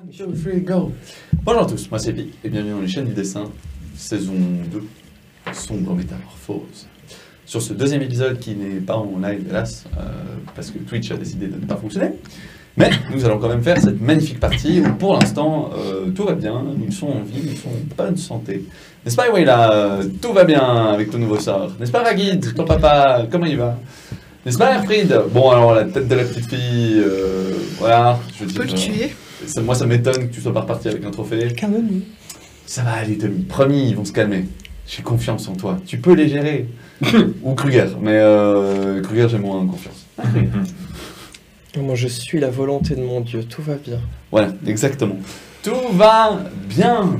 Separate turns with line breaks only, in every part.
Bonjour à tous, moi c'est Vic et bienvenue dans les chaînes du dessin, saison 2, sombre métamorphose. Sur ce deuxième épisode qui n'est pas en live hélas, parce que Twitch a décidé de ne pas fonctionner, mais nous allons quand même faire cette magnifique partie où pour l'instant tout va bien, ils sont en vie, ils sont en bonne santé. N'est-ce pas Iwaila, tout va bien avec ton nouveau sort? N'est-ce pas Ragid, ton papa, comment il va? N'est-ce pas Erfried? Bon alors la tête de la petite fille, voilà, je dis...
Tu peux le tuer.
Moi ça m'étonne que tu sois pas reparti avec un trophée.
Quand même, oui.
Ça va aller Tommy, promis, ils vont se calmer. J'ai confiance en toi, tu peux les gérer. Ou Kruger, mais Kruger j'ai moins confiance.
Moi je suis la volonté de mon Dieu, tout va bien.
Voilà, exactement. Tout va bien.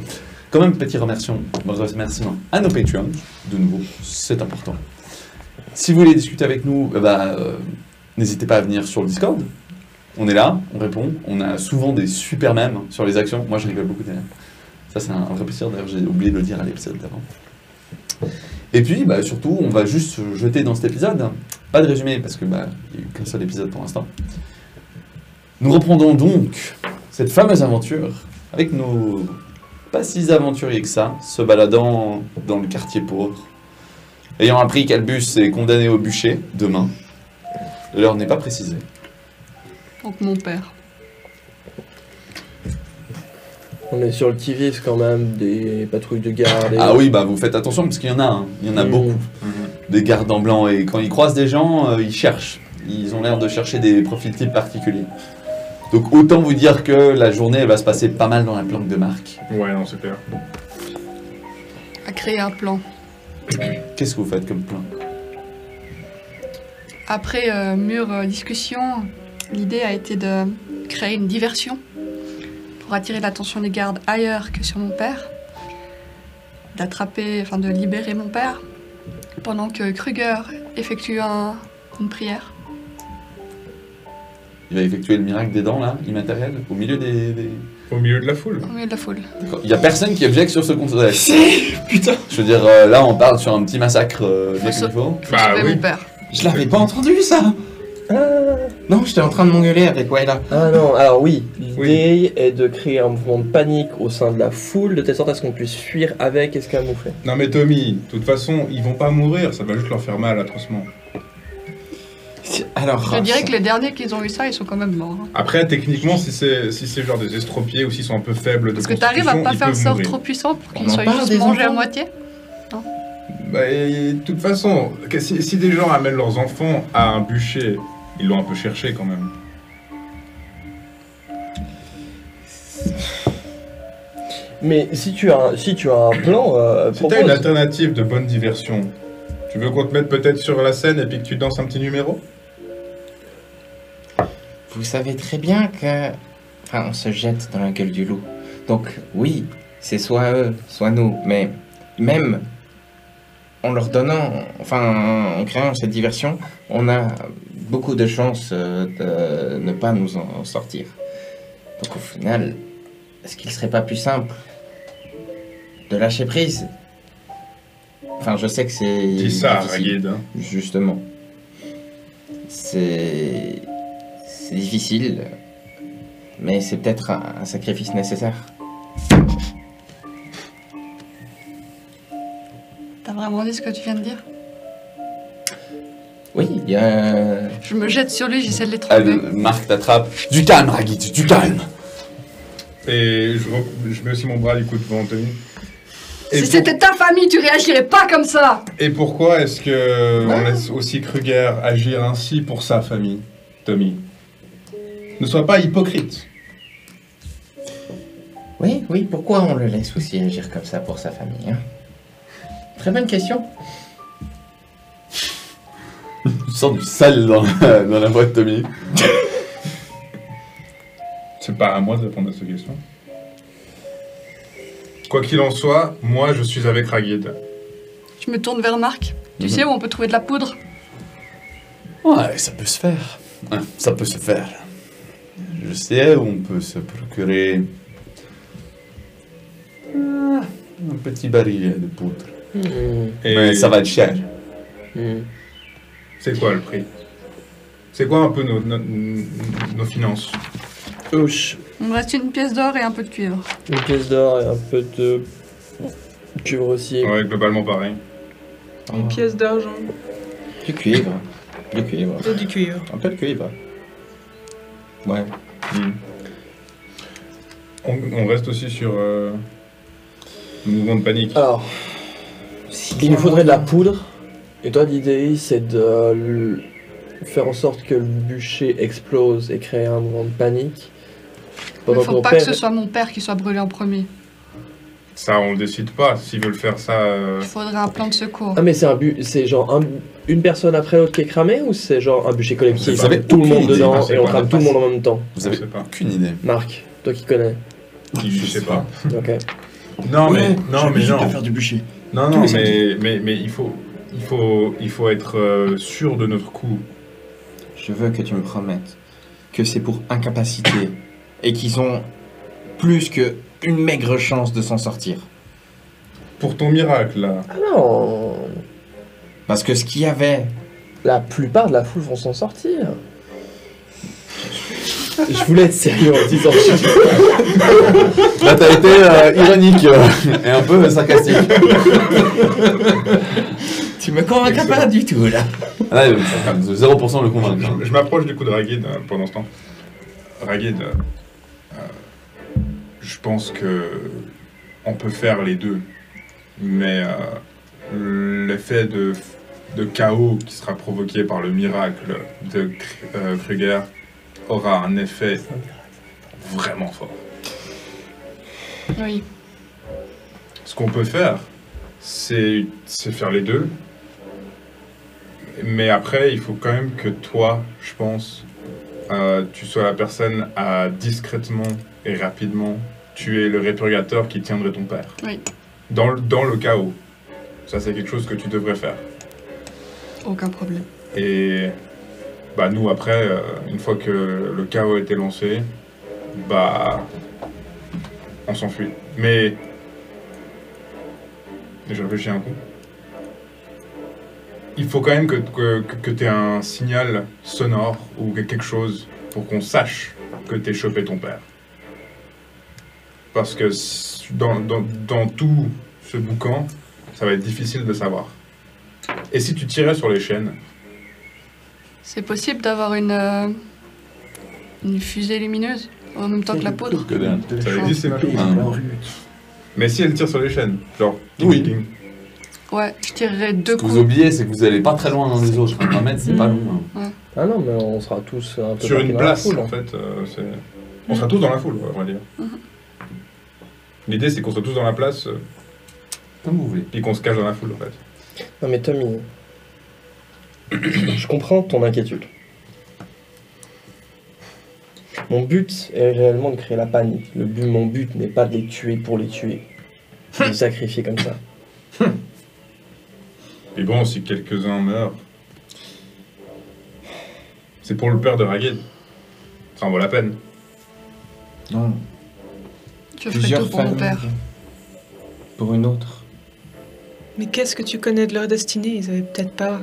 Quand même petit remerciement à nos Patreons, de nouveau, c'est important. Si vous voulez discuter avec nous, n'hésitez pas à venir sur le Discord. On est là, on répond, on a souvent des super mèmes sur les actions. Moi je rigole beaucoup des mèmes. Ça c'est un vrai plaisir, d'ailleurs j'ai oublié de le dire à l'épisode d'avant. Et puis surtout on va juste se jeter dans cet épisode. Pas de résumé parce que il n'y a eu qu'un seul épisode pour l'instant. Nous reprendrons donc cette fameuse aventure avec nos pas si aventuriers que ça, se baladant dans le quartier pauvre. Ayant appris qu'Albus est condamné au bûcher demain, l'heure n'est pas précisée.
Donc mon père.
On est sur le qui-vive quand même, des patrouilles de garde.
Ah oui, vous faites attention parce qu'il y en a, hein. Il y en a beaucoup. Des gardes en blanc et quand ils croisent des gens, ils cherchent. Ils ont l'air de chercher des profils types particuliers. Donc autant vous dire que la journée elle va se passer pas mal dans la planque de Marc.
Ouais, non, c'est clair.
À créer un plan.
Qu'est-ce que vous faites comme plan?
Après mûre discussion, l'idée a été de créer une diversion pour attirer l'attention des gardes ailleurs que sur mon père, de libérer mon père, pendant que Kruger effectue une prière.
Il va effectuer le miracle des dents là, immatériel, au milieu des...
Au milieu de la foule.
Au milieu de la foule.
D'accord. Il y a personne qui objecte sur ce concept.
Si, putain.
Je veux dire, là on parle sur un petit massacre bien
Faut
comme il faut.
Faut sauver mon père.
Je l'avais pas entendu ça. Non, j'étais en train de m'engueuler avec Waila.
Ah non, alors oui, l'idée est de créer un mouvement de panique au sein de la foule, de telle sorte à ce qu'on puisse fuir avec escamouflé.
Non mais Tommy, de toute façon, ils vont pas mourir, ça va juste leur faire mal atrocement.
Alors,
Je dirais que les derniers qui ont eu ça, ils sont quand même morts. Hein.
Après, techniquement, si c'est genre des estropiés ou s'ils sont un peu faibles de
Parce que t'arrives à
constitution,
pas
ils
faire un
peuvent
sort
mourir.
trop puissant pour qu'ils
On en
soient
parle
juste
des
mangés à
enfants
moitié.
Et de toute façon, si des gens amènent leurs enfants à un bûcher, ils l'ont un peu cherché quand même.
Mais si tu as un plan,
Si t'as une alternative de bonne diversion, tu veux qu'on te mette peut-être sur la scène et puis que tu danses un petit numéro?
vous savez très bien que... Enfin, on se jette dans la gueule du loup. Donc, oui, c'est soit eux, soit nous. Mais même en leur donnant... Enfin, en créant cette diversion, on a beaucoup de chances de ne pas nous en sortir. Donc, au final, est-ce qu'il serait pas plus simple de lâcher prise? Enfin, je sais que c'est...
Dis ça,
difficile.
Ragid. Hein.
Justement. C'est difficile, mais c'est peut-être un sacrifice nécessaire.
T'as vraiment dit ce que tu viens de dire?
Oui, il y a...
Je me jette sur lui, j'essaie de
Ah,
l'étrangler.
Marc t'attrape. Du calme Ragid, du calme.
Et je mets aussi mon bras du coup devant Tommy. Et
Si c'était ta famille, tu réagirais pas comme ça!
Et pourquoi est-ce que on laisse aussi Kruger agir ainsi pour sa famille, Tommy? Ne sois pas hypocrite.
Oui, pourquoi on le laisse aussi agir comme ça pour sa famille, hein? Très bonne question.
Tu sens du sale dans la voix de Tommy.
C'est pas à moi de répondre à cette question. Quoi qu'il en soit, moi je suis avec Ragid.
Je me tourne vers Marc. Tu sais où on peut trouver de la poudre?
Ouais, ça peut se faire. Ouais, ça peut se faire. Je sais où on peut se procurer un petit baril de poudre.
Et
Mais ça va être cher.
c'est quoi le prix? C'est quoi un peu nos finances?
Ouch.
Il me reste une pièce d'or et un peu de cuivre.
Une pièce d'or et un peu de cuivre aussi.
Ouais, globalement pareil.
Une pièce d'argent
Du cuivre. Du cuivre.
et du cuivre.
Un peu de cuivre. Ouais.
Hmm. On reste aussi sur le mouvement de panique.
Alors, il nous faudrait de la poudre. Et toi, l'idée, c'est de faire en sorte que le bûcher explose et créer un mouvement de panique.
Il
Pendant
ne faut
ton
pas
père-
que ce soit mon père qui soit brûlé en premier.
Ça, on le décide pas. S'ils veulent faire ça...
Il faudrait un plan de secours.
Ah, mais c'est genre une personne après l'autre qui est cramée ou c'est genre un bûcher collectif
Vous avez
avec tout le
aucune
monde
idée,
dedans
c'est
et on
pas
crame tout le monde en même temps?
Vous
Je
avez
sais pas.
aucune idée.
Marc, toi qui connais.
Je sais pas.
Ok.
Non, mais non.
faire du bûcher.
Non,
Tous
non,
les samedis.
mais il faut être sûr de notre coup.
Je veux que tu me promettes que c'est pour incapacité et qu'ils ont plus que une maigre chance de s'en sortir.
Pour ton miracle, là.
Ah non,
Parce que ce qu'il y avait,
la plupart de la foule vont s'en sortir. Je voulais être sérieux en disant.
Là, t'as été ironique et un peu sarcastique.
tu me convaincs pas du tout là.
Ah, là, 0% le convaincre.
Je m'approche du coup de Ragid pendant ce temps. Ragid, je pense que on peut faire les deux, mais l'effet de chaos qui sera provoqué par le miracle de Kruger aura un effet vraiment fort.
Oui.
Ce qu'on peut faire, c'est faire les deux. Mais après, il faut quand même que toi, je pense, tu sois la personne à discrètement et rapidement tuer le répurgateur qui tiendrait ton père.
Oui.
Dans le chaos. Ça, c'est quelque chose que tu devrais faire.
Aucun problème.
Et bah, nous, après, une fois que le chaos a été lancé, bah, on s'enfuit. Mais je réfléchis un coup. Il faut quand même que tu aies un signal sonore ou quelque chose pour qu'on sache que tu as chopé ton père. Parce que dans tout ce boucan, ça va être difficile de savoir. Et si tu tirais sur les chaînes,
C'est possible d'avoir une fusée lumineuse en même temps que la poudre.
Que dalle.
ça existe ces machines.
Ah.
Mais si elle tire sur les chaînes, genre...
Oui.
ding, ding.
Ouais, je tirerais deux
Ce que
coups.
vous oubliez, c'est que vous allez pas très loin l'un des autres. 20 mètres, c'est pas long. hein.
Ah non, mais on sera tous un peu
Sur
partis
une
dans la
place,
foule,
en
hein.
fait. On sera tous dans la foule, on va dire. L'idée, c'est qu'on soit tous dans la place,
Comme vous voulez.
puis qu'on se cache dans la foule, en fait.
Non mais Tommy, je comprends ton inquiétude. Mon but est réellement de créer la panique. Mon but n'est pas de les tuer pour les tuer. De les sacrifier comme ça.
Et bon, si quelques-uns meurent, c'est pour le père de Raged. Ça en vaut la peine.
Non,
Je ferais
plusieurs
tout pour mon
familles
père.
pour une autre.
Mais qu'est-ce que tu connais de leur destinée? Ils avaient peut-être pas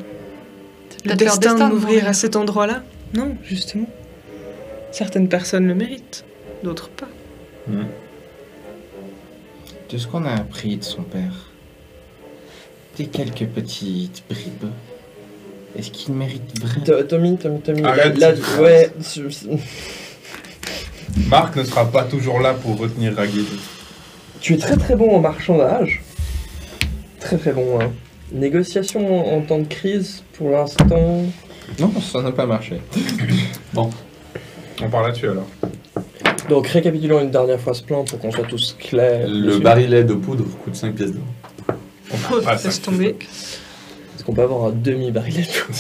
C'est
le
peut-être leur
destin de
de
m'ouvrir
mourir.
à cet endroit-là. Non, justement. Certaines personnes le méritent, d'autres pas.
De ce qu'on a appris de son père, des quelques petites bribes, est-ce qu'il mérite vraiment?
Tommy,
Arrête,
là,
c'est-
ouais,
Marc ne sera pas toujours là pour retenir Raged.
tu es très très bon en marchandage. Très très bon, hein. Négociation en temps de crise, pour l'instant...
Non, ça n'a pas marché.
On part là-dessus, alors.
Donc récapitulons une dernière fois ce plan pour qu'on soit tous clairs.
Le
dessus.
barillet de poudre coûte 5 pièces d'or.
Ah, ça.
Laisse tomber.
Est-ce qu'on peut avoir un demi-barillet de poudre?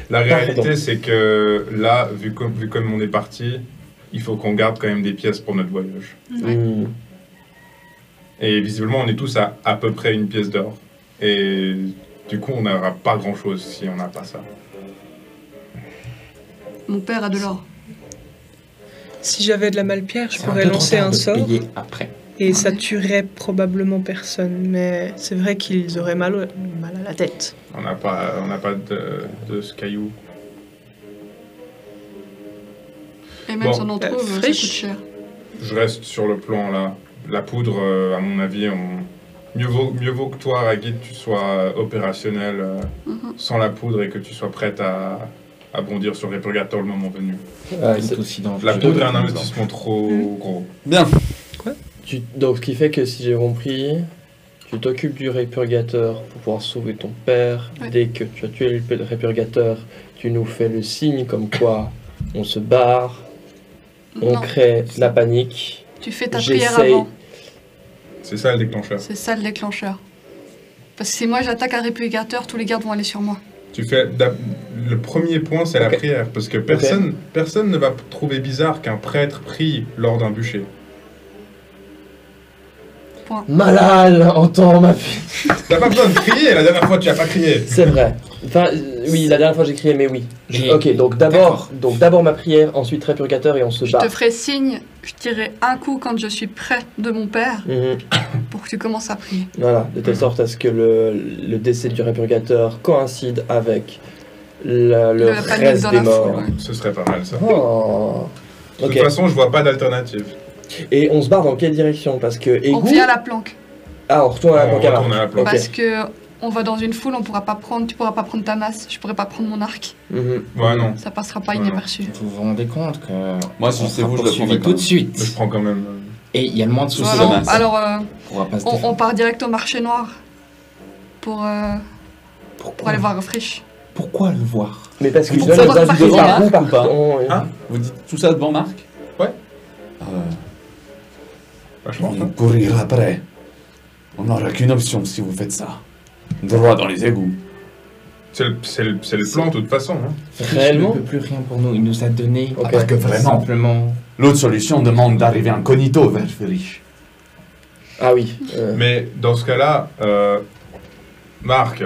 La réalité,
Pardon.
c'est que là, vu comme on est parti, il faut qu'on garde quand même des pièces pour notre voyage.
Ouais.
Et visiblement, on est tous à peu près une pièce d'or. Et du coup, on n'aura pas grand-chose si on n'a pas ça.
Mon père a de l'or.
Si j'avais de la malpierre, je
C'est
pourrais
peu trop
lancer
tard
un
de
sort
payer après.
et ça tuerait probablement personne. Mais c'est vrai qu'ils auraient mal à la tête.
On n'a pas de ce caillou.
Et même
Bon.
si on en trouve, ça coûte
Friche.
cher.
Je reste sur le plan là. La poudre, à mon avis, mieux vaut que toi, Ragit, tu sois opérationnel
Mhm.
sans la poudre et que tu sois prête à bondir sur Répurgator le moment venu.
C'est aussi dangereux.
La poudre est un investissement trop gros.
Bien.
Donc, ce qui fait que si j'ai compris, tu t'occupes du répurgateur pour pouvoir sauver ton père.
Ouais.
Dès que tu as tué le répurgateur, tu nous fais le signe comme quoi on se barre, on
Non,
crée la panique.
tu fais ta prière
J'essaye.
avant.
C'est ça le déclencheur.
C'est ça le déclencheur. Parce que si moi j'attaque un réplicateur, tous les gardes vont aller sur moi.
Le premier point, c'est la
Ok.
prière, parce que personne ne va trouver bizarre qu'un prêtre prie lors d'un bûcher.
Malal, entends ma fille.
T'as pas besoin de crier, la dernière fois tu as pas crié.
C'est vrai. Enfin, oui, la dernière fois j'ai crié, mais oui. Ok, donc d'abord ma prière, ensuite répurgateur et on se
Je
bat.
te ferai signe, je tirerai un coup quand je suis près de mon père
Mhm.
pour que tu commences à prier.
Voilà, de telle sorte à ce que le décès du répurgateur coïncide avec le
La panique
reste
dans
des
la
morts.
foule, ouais.
Ce serait pas mal ça.
Oh.
De
Ok.
toute façon, je vois pas d'alternative.
Et on se barre dans quelle direction? Parce que
On
égout...
vient à la planque.
Ah, on retourne à la
On
planque à
retourne à la
marche.
planque.
Ok.
Parce que on va dans une foule, tu pourras pas prendre ta masse, je pourrais pas prendre mon arc.
Mhm.
Ouais, non.
Ça passera pas
Ouais,
inaperçu.
Vous vous rendez compte que.
Moi, si
on
c'est
sera
vous, je le
poursuivi
prendrai quand
tout de
même.
suite.
Je prends quand même.
Et il y a le moins de soucis.
Voilà.
Voilà.
masse.
Alors,
On pourra pas se
on
défendre.
part direct au marché noir pour
Pourquoi
aller voir Frisch.
Pourquoi le voir?
Mais parce qu'il
Vous
donne
dites
les
ça
avis
devant
de
Marc
partout,
ou pas
pardon, oui.
Hein
Vous dites tout ça devant Marc
Ouais. Vachement.
On courir après. On n'aura qu'une option si vous faites ça. Droit dans les égouts.
C'est le plan de toute façon. Hein.
Réellement
Il ne peut plus rien pour nous. Il nous a donné
Ok.
Parce que vraiment,
simplement.
l'autre solution demande d'arriver incognito vers Frisch.
Ah oui.
Mais dans ce cas-là, Marc,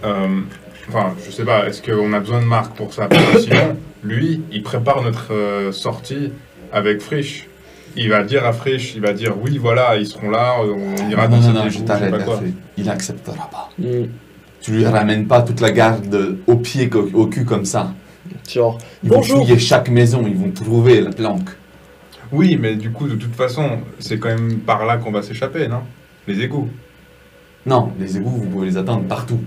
enfin, je sais pas, est-ce qu'on a besoin de Marc pour ça? Parce que sinon, lui, il prépare notre sortie avec Frisch. Il va dire à Frisch, il va dire oui, voilà, ils seront là, on ira dans
non,
cette
non,
égout,
je
sais
t'arrête,
pas quoi.
Hervé. Il acceptera pas.
Hmm.
Tu lui ramènes pas toute la garde au pied, au cul comme ça.
Genre,
Ils vont
bonjour.
fouiller chaque maison, ils vont trouver la planque.
Oui, mais du coup, de toute façon, c'est quand même par là qu'on va s'échapper, non? Les égouts.
Non, les égouts, vous pouvez les atteindre partout.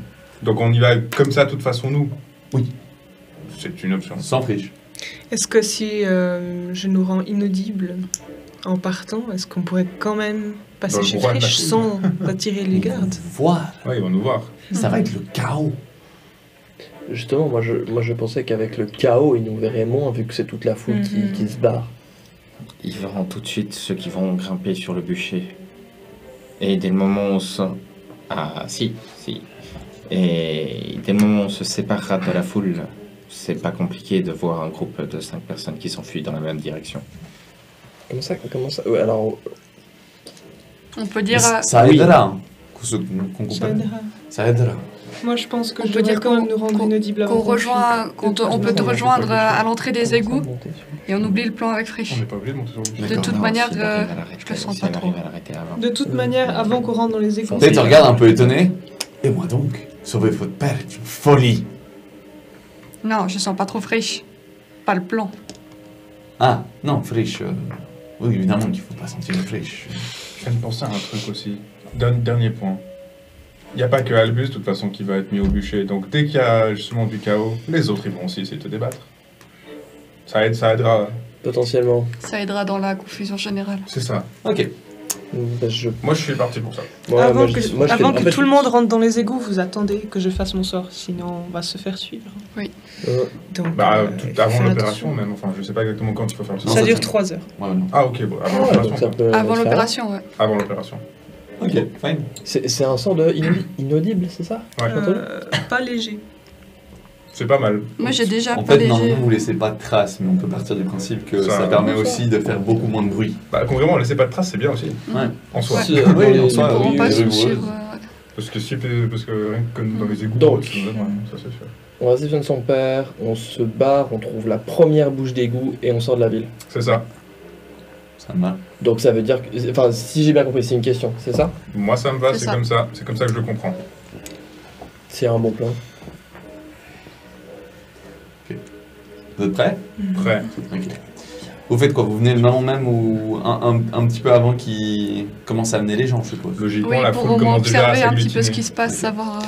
Donc on y va comme ça, de toute façon, nous?
Oui.
C'est une option.
Sans Frisch.
Est-ce que si je nous rends inaudibles en partant, est-ce qu'on pourrait quand même passer
Dans le
chez
brouhaha de la
Frisch
foule.
sans attirer les gardes?
Voir.
Ouais, ils vont nous voir.
Ça va être le chaos.
Justement, moi je pensais qu'avec le chaos, ils nous verraient moins vu que c'est toute la foule qui se barre.
Ils verront tout de suite ceux qui vont grimper sur le bûcher. Et dès le moment où on se... Ah, si. Et dès le moment où on se séparera de la foule, c'est pas compliqué de voir un groupe de 5 personnes qui s'enfuient dans la même direction.
Comment ça ouais, alors,
On peut dire,
Ça
oui.
aidera. hein, qu'on
Ça
comprenne.
aidera.
Ça aidera.
Moi, je pense que
On
je
peut
devrais
dire
quand même nous rendre inaudibles avant.
on peut te rejoindre à l'entrée des égouts et on oublie le plan avec
On
Frisch.
n'est pas obligé de monter sur le bûcher.
De
D'accord.
toute
Non,
manière,
si elle arrive à l'arrêter-
je le sens
si
pas
elle
trop.
arrive à l'arrêter avant.
De toute manière, avant qu'on rentre dans les égouts.
Tu sais, tu regardes un peu étonné. Et moi donc, sauver votre père est une folie.
Non, je sens pas trop Frisch. Pas le plan.
Ah, non, Frisch. Oui, évidemment qu'il faut pas sentir le Frisch.
Je viens de penser à un truc aussi. Dernier point. Il n'y a pas que Albus, de toute façon, qui va être mis au bûcher. Donc dès qu'il y a justement du chaos, les autres, ils vont aussi essayer de te débattre. Ça aidera.
potentiellement.
Ça aidera dans la confusion générale.
C'est ça.
Ok.
Bah, je...
Moi, je suis parti pour ça.
ouais,
Avant
moi,
que,
je- moi, je fais-
avant
en
que
fait,
tout le monde rentre dans les égouts, vous attendez que je fasse mon sort, sinon on va se faire suivre. Donc,
Bah,
il
tout
faut
avant
faire
l'opération,
attention.
même. Enfin, je sais pas exactement quand tu peux faire ça.
Non,
Ça
ça
dure
tient.
3 heures.
Ouais, non.
Ah, ok, bon, avant
Ouais, donc
l'opération.
ça peut
Avant
se faire.
l'opération, ouais.
Avant l'opération.
Ok, fine.
C'est un sort de inaudible, c'est ça?
Ouais.
Pas léger.
C'est pas mal.
Moi, j'ai déjà
En
pas
fait,
léger.
normalement, vous laissez pas de traces, mais on peut partir du principe que
Ça-
ça permet aussi de faire beaucoup moins de bruit.
Bah, concrètement, laissez pas de traces, c'est bien aussi.
Ouais.
En soi.
Ouais.
Si,
Oui,
dans les-
en soi,
Ils pourront
oui,
pas
les
se
rigoureuses.
suivre.
Parce que rien que dans les égouts,
Donc.
ça, ça c'est sûr.
On réceptionne son père, on se barre, on trouve la première bouche d'égout et on sort de la ville.
C'est ça.
Ça me va.
Donc ça veut dire que... Enfin, si j'ai bien compris, c'est une question, c'est ça?
Moi, ça me va,
C'est
c'est
ça.
comme ça. C'est comme ça que je le comprends.
C'est un bon plan.
Vous êtes prêts?
Prêt.
Ok. Vous faites quoi? Vous venez le moment même ou un petit peu avant qu'il commence à amener les gens, je suppose?
Logiquement,
Oui,
la
pour
foule
au moins
commence déjà à
observer un petit peu ce
s'agglutiner.
qui se passe, savoir...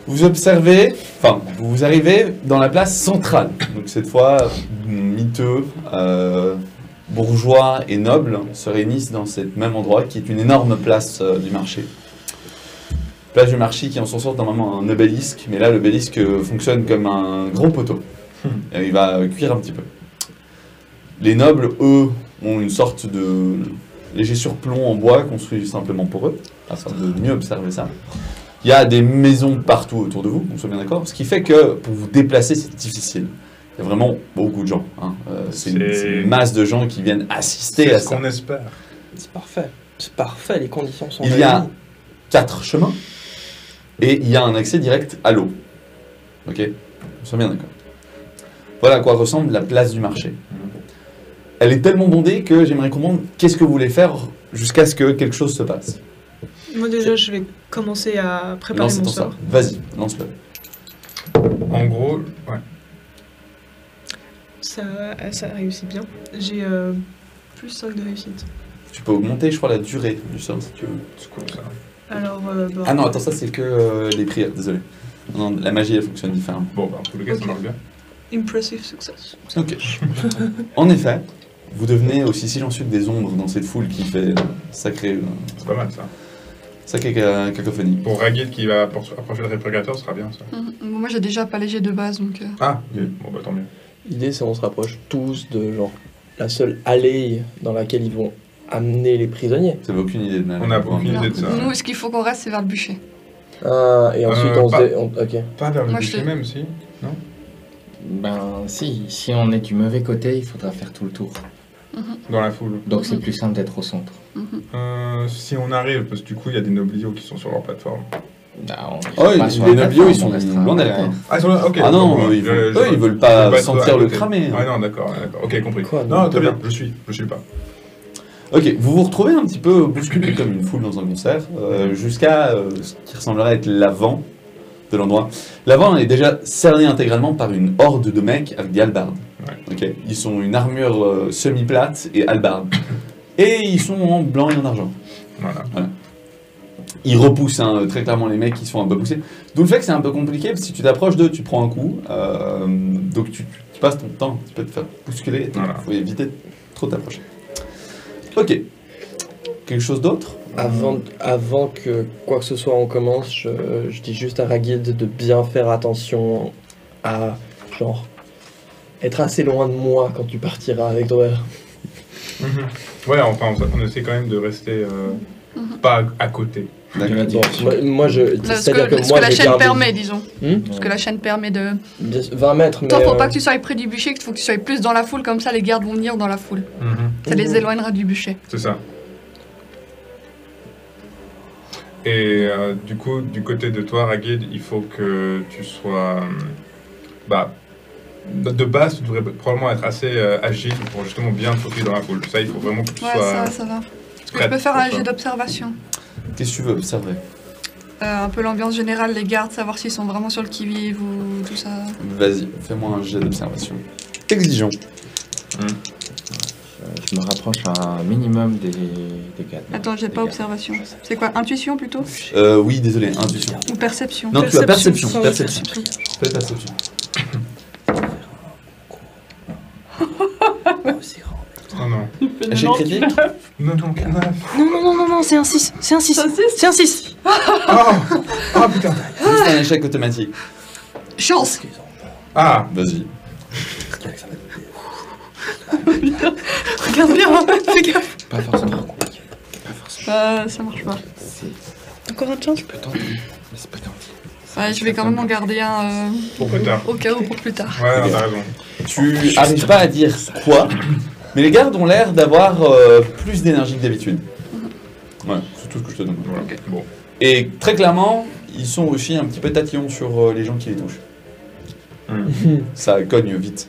Vous observez, enfin, vous arrivez dans la place centrale. Donc cette fois, miteux, bourgeois et nobles se réunissent dans ce même endroit qui est une énorme place du marché. Place du marché qui en son sort normalement un obélisque, mais là l'obélisque fonctionne comme un gros poteau. Et il va cuire un petit peu. Les nobles, eux, ont une sorte de léger surplomb en bois construit simplement pour eux, afin de mieux observer ça. Il y a des maisons partout autour de vous, on soit bien d'accord, ce qui fait que pour vous déplacer, c'est difficile. Il y a vraiment beaucoup de gens. Hein. C'est une masse de gens qui viennent assister
C'est
à
ce
ça.
qu'on espère.
C'est parfait. C'est parfait, les conditions sont
Il y a
réunies.
4 chemins et il y a un accès direct à l'eau. Ok? On soit bien d'accord. Voilà à quoi ressemble la place du marché. Elle est tellement bondée que j'aimerais comprendre qu'est-ce que vous voulez faire jusqu'à ce que quelque chose se passe.
Moi déjà, je vais commencer à préparer
Lance
mon
ton
sort.
sort. Vas-y, lance-le.
En gros, ouais.
Ça réussit bien. J'ai plus 5 de réussite.
Tu peux augmenter, je crois, la durée du sort si tu veux.
C'est cool ça.
Alors,
Ah non, attends, ça c'est que les prières, désolé. Non, la magie elle fonctionne différemment.
Bon, bah, en tous les cas,
Ok.
ça marche bien.
impressive success.
Ok. En effet, vous devenez aussi silencieux que des ombres dans cette foule qui fait sacrée
C'est pas mal ça.
cacophonie.
Pour Ragid qui va approcher le répurgateur, ce sera bien ça.
Moi, j'ai déjà pas léger de base, donc...
Ah, bon bah tant mieux.
L'idée, c'est qu'on se rapproche tous de genre la seule allée dans laquelle ils vont amener les prisonniers.
Vous avez aucune idée de mal.
On n'a aucune idée de ça.
Nous, ce qu'il faut qu'on reste, c'est vers le bûcher.
Ah, et ensuite on
pas-
se... Ok.
Pas vers le
Moi,
bûcher
je-
même, si.
Ben si on est du mauvais côté, il faudra faire tout le tour.
Dans la foule.
Donc c'est plus simple d'être au centre.
Si on arrive, parce que du coup, il y a des nobliaux qui sont sur leur plateforme.
Ben, on
Oh,
ira pas
les
sur la
nobliaux,
plateforme,
ils sont
on restera
loin
à
derrière.
l'arrière.
Ah, ils sont là, ok.
Ah non,
Bon,
eux, ils veulent pas
être
sentir
à
le
côté.
cramer.
Ah non, d'accord, ok, compris.
Quoi,
non,
non,
très
pas
bien, je suis pas.
Ok, vous vous retrouvez un petit peu bousculé comme une foule dans un concert, jusqu'à ce qui ressemblerait à être l'avant de l'endroit. L'avant est déjà cerné intégralement par une horde de mecs avec des hallebardes.
Ouais.
Ok, ils sont une armure semi-plate et hallebarde. Et ils sont en blanc et en argent.
Voilà.
Ils repoussent très clairement les mecs qui sont un peu poussés. D'où le fait que c'est un peu compliqué, parce que si tu t'approches d'eux, tu prends un coup. Donc tu passes ton temps, tu peux te faire bousculer. Il
Voilà.
faut éviter de trop t'approcher. Ok. Quelque chose d'autre?
Avant que quoi que ce soit on commence, je dis juste à Ragid de bien faire attention à genre être assez loin de moi quand tu partiras avec toi.
Ouais, enfin, on essaie quand même de rester pas à côté.
D'accord.
Bon, moi je
Ce
c'est-à-dire
que,
que
ce
moi
que la
j'ai
chaîne
gardé
permet, disons. Ce que
Ouais.
la chaîne permet de...
20 mètres mais
Toi, faut pas que tu sois près du bûcher, il faut que tu sois plus dans la foule, comme ça les gardes vont venir dans la foule. Ça les éloignera du bûcher.
C'est ça. Et du coup, du côté de toi, Ragid, il faut que tu sois... bah, de base, tu devrais probablement être assez agile pour justement bien te faufiler dans la foule. Ça, il faut vraiment que tu
Ouais,
sois...
ça va. Est-ce que je
prête
peux faire
pour
un
ça.
jet d'observation?
Qu'est-ce que tu veux observer?
Un peu l'ambiance générale, les gardes, savoir s'ils sont vraiment sur le qui-vive ou tout ça.
Vas-y, fais-moi un jet d'observation. Exigeant.
Je me rapproche un minimum des gars.
Attends, j'ai pas observation. C'est quoi, intuition plutôt?
Oui, désolé, intuition.
Ou perception?
Non, tu as perception.
Sans
Perception. Fais perception.
Oh non.
Échec critique?
Non, non,
Non, c'est un 6. C'est un 6. C'est un 6.
Ah putain.
Juste un échec automatique.
Chance!
Ah,
Vas-y.
Regarde bien, fais gaffe!
Pas forcément compliqué. Pas forcément.
Ça marche pas.
C'est-
Encore un chance?
Tu peux tenter, mais c'est pas gentil.
Ouais, je vais quand même en garder un
pour plus tard.
au cas où pour plus tard.
Ouais, non, t'as raison.
Tu arrives pas à dire quoi, mais les gardes ont l'air d'avoir plus d'énergie que d'habitude. Ouais, c'est tout ce que je te donne.
Voilà. Bon.
Et très clairement, ils sont aussi un petit peu tatillons sur les gens qui les touchent. Ça cogne vite.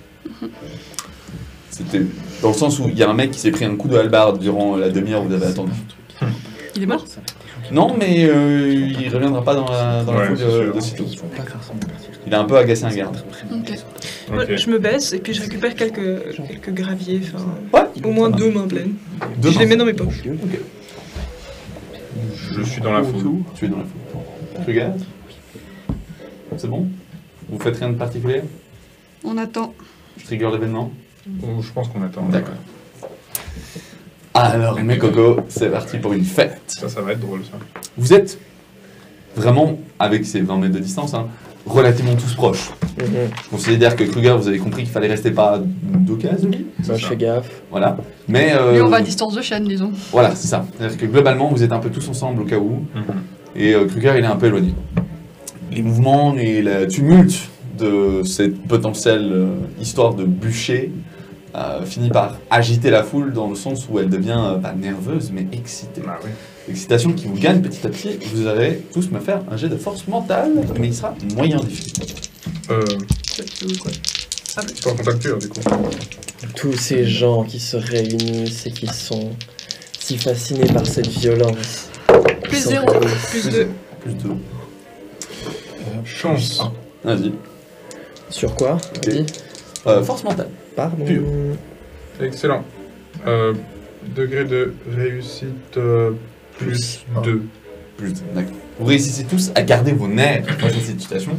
C'était dans le sens où il y a un mec qui s'est pris un coup de hallebarde durant la demi-heure où vous avez attendu.
Il est mort?
Non, mais il reviendra pas dans la
Ouais,
foule
c'est sûr.
de sitôt.
Ils vont pas forcément partir.
Il a un peu agacé un garde.
Ok.
Moi,
Ok.
je me baisse et puis je récupère quelques graviers, enfin,
Ouais.
au moins 2 mains pleines.
Deux
Je les
mains.
mets dans mes poches.
Ok.
Je suis dans la foule.
Tu es dans la foule. Tu regardes. C'est bon? Vous faites rien de particulier?
On attend.
Je trigger l'événement.
Oh, je pense qu'on attend.
D'accord. Alors, mes cocos, c'est parti pour une fête.
Ça va être drôle, ça.
Vous êtes vraiment, avec ces 20 mètres de distance, hein, relativement tous proches. Je considère que Kruger, vous avez compris qu'il fallait rester pas 2 cases de lui.
Moi, je fais gaffe.
Voilà. Mais
Lui, on va à distance de chaîne, disons.
voilà, c'est ça. C'est-à-dire que globalement, vous êtes un peu tous ensemble au cas où.
Mhm.
Et Kruger, il est un peu éloigné. Les mouvements et le tumulte de cette potentielle histoire de bûcher finit par agiter la foule dans le sens où elle devient pas nerveuse, mais excitée.
Ah oui.
Excitation qui vous gagne petit à petit. Vous allez tous me faire un jet de force mentale, mais il sera moyen difficile.
C'est pas en contact pur, du coup.
Tous ces gens qui se réunissent et qui sont si fascinés par cette violence.
Plus
Ils sont
0.
réunis.
Plus 2.
Plus 2.
Chance.
Vas-y.
Sur quoi?
Ok.
Dis.
Force mentale.
Pardon.
Pur.
Excellent. Degré de réussite plus 2.
Plus 2. D'accord. Vous réussissez tous à garder vos nerfs face à cette situation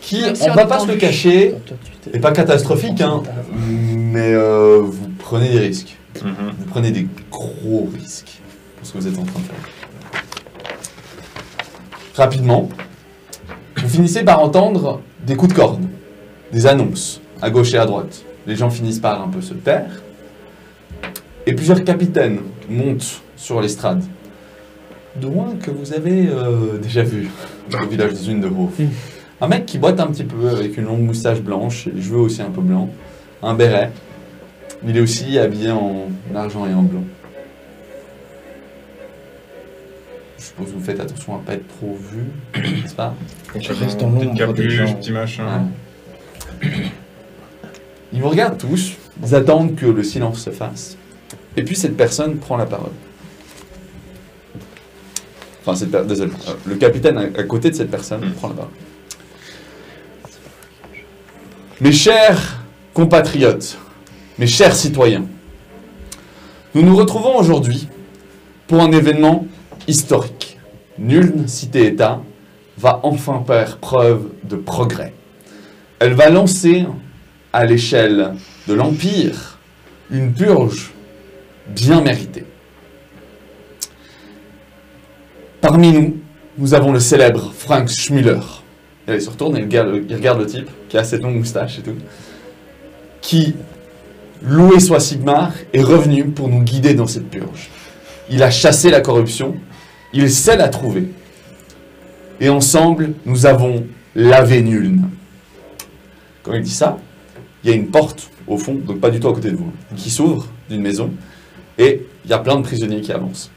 qui,
Même si
on
on
va
est
pas se
tendu.
le cacher,
Toi, tu t'es-
n'est pas catastrophique, hein, mais vous prenez des risques. Vous prenez des gros risques pour ce que vous êtes en train de faire. Rapidement, vous finissez par entendre des coups de corne, des annonces, à gauche et à droite. Les gens finissent par un peu se taire. Et plusieurs capitaines montent sur l'estrade. De loin que vous avez déjà vu au village des Unes de Hof. Un mec qui boite un petit peu avec une longue moustache blanche, et les cheveux aussi un peu blancs, un béret. Il est aussi habillé en argent et en blanc. Je suppose que vous faites attention à ne pas être trop vu, n'est-ce pas?
Je reste dans
Petite
l'ombre des
capuche,
gens.
petit machin.
Ils vous regardent tous, ils attendent que le silence se fasse. Et puis cette personne prend la parole. Enfin, désolé. Le capitaine à côté de cette personne prend la parole. Mes chers compatriotes, mes chers citoyens, nous nous retrouvons aujourd'hui pour un événement historique. Nulle cité-État va enfin faire preuve de progrès. Elle va lancer à l'échelle de l'Empire une purge bien méritée. Parmi nous, nous avons le célèbre Frank Schmüller. Et là, il se retourne et il regarde le type qui a cette longue moustache et tout, qui, loué soit Sigmar, est revenu pour nous guider dans cette purge. Il a chassé la corruption, il sait la trouver. Et ensemble, nous avons lavé Nuln. Quand il dit ça, il y a une porte au fond, donc pas du tout à côté de vous, qui s'ouvre d'une maison, et il y a plein de prisonniers qui avancent.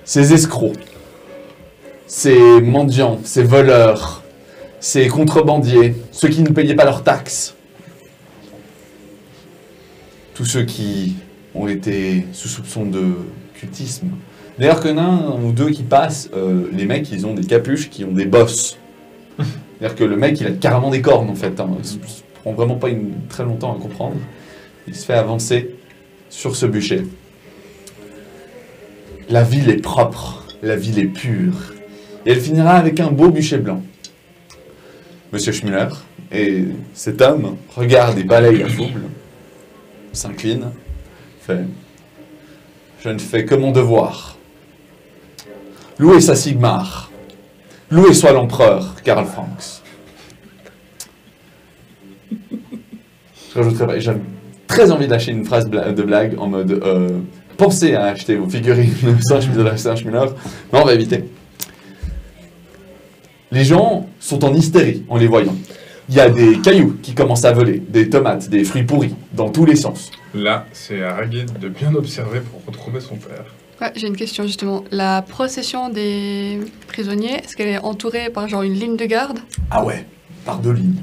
Ces escrocs, ces mendiants, ces voleurs, ces contrebandiers, ceux qui ne payaient pas leurs taxes, tous ceux qui ont été sous soupçon de cultisme. D'ailleurs, qu'il y en a un ou deux qui passent, les mecs, ils ont des capuches qui ont des bosses. C'est-à-dire que le mec, il a carrément des cornes, en fait. Hein. Ça prend vraiment pas très longtemps à comprendre. Il se fait avancer sur ce bûcher. La ville est propre, la ville est pure. Et elle finira avec un beau bûcher blanc. Monsieur Schmüller, et cet homme regarde et balaye la foule, s'incline, fait « Je ne fais que mon devoir. Loué soit Sigmar. Loué soit l'empereur Karl Franks. » Je rajouterai pas, j'avais très envie de lâcher une phrase de blague en mode pensez à acheter vos figurines de Saint-Schmüller, mais on va éviter. Les gens sont en hystérie en les voyant. Il y a des cailloux qui commencent à voler, des tomates, des fruits pourris, dans tous les sens.
Là, c'est à Ragid de bien observer pour retrouver son père.
Ouais, j'ai une question justement. La procession des prisonniers, est-ce qu'elle est entourée par genre une ligne de garde?
Ah ouais, par 2 lignes.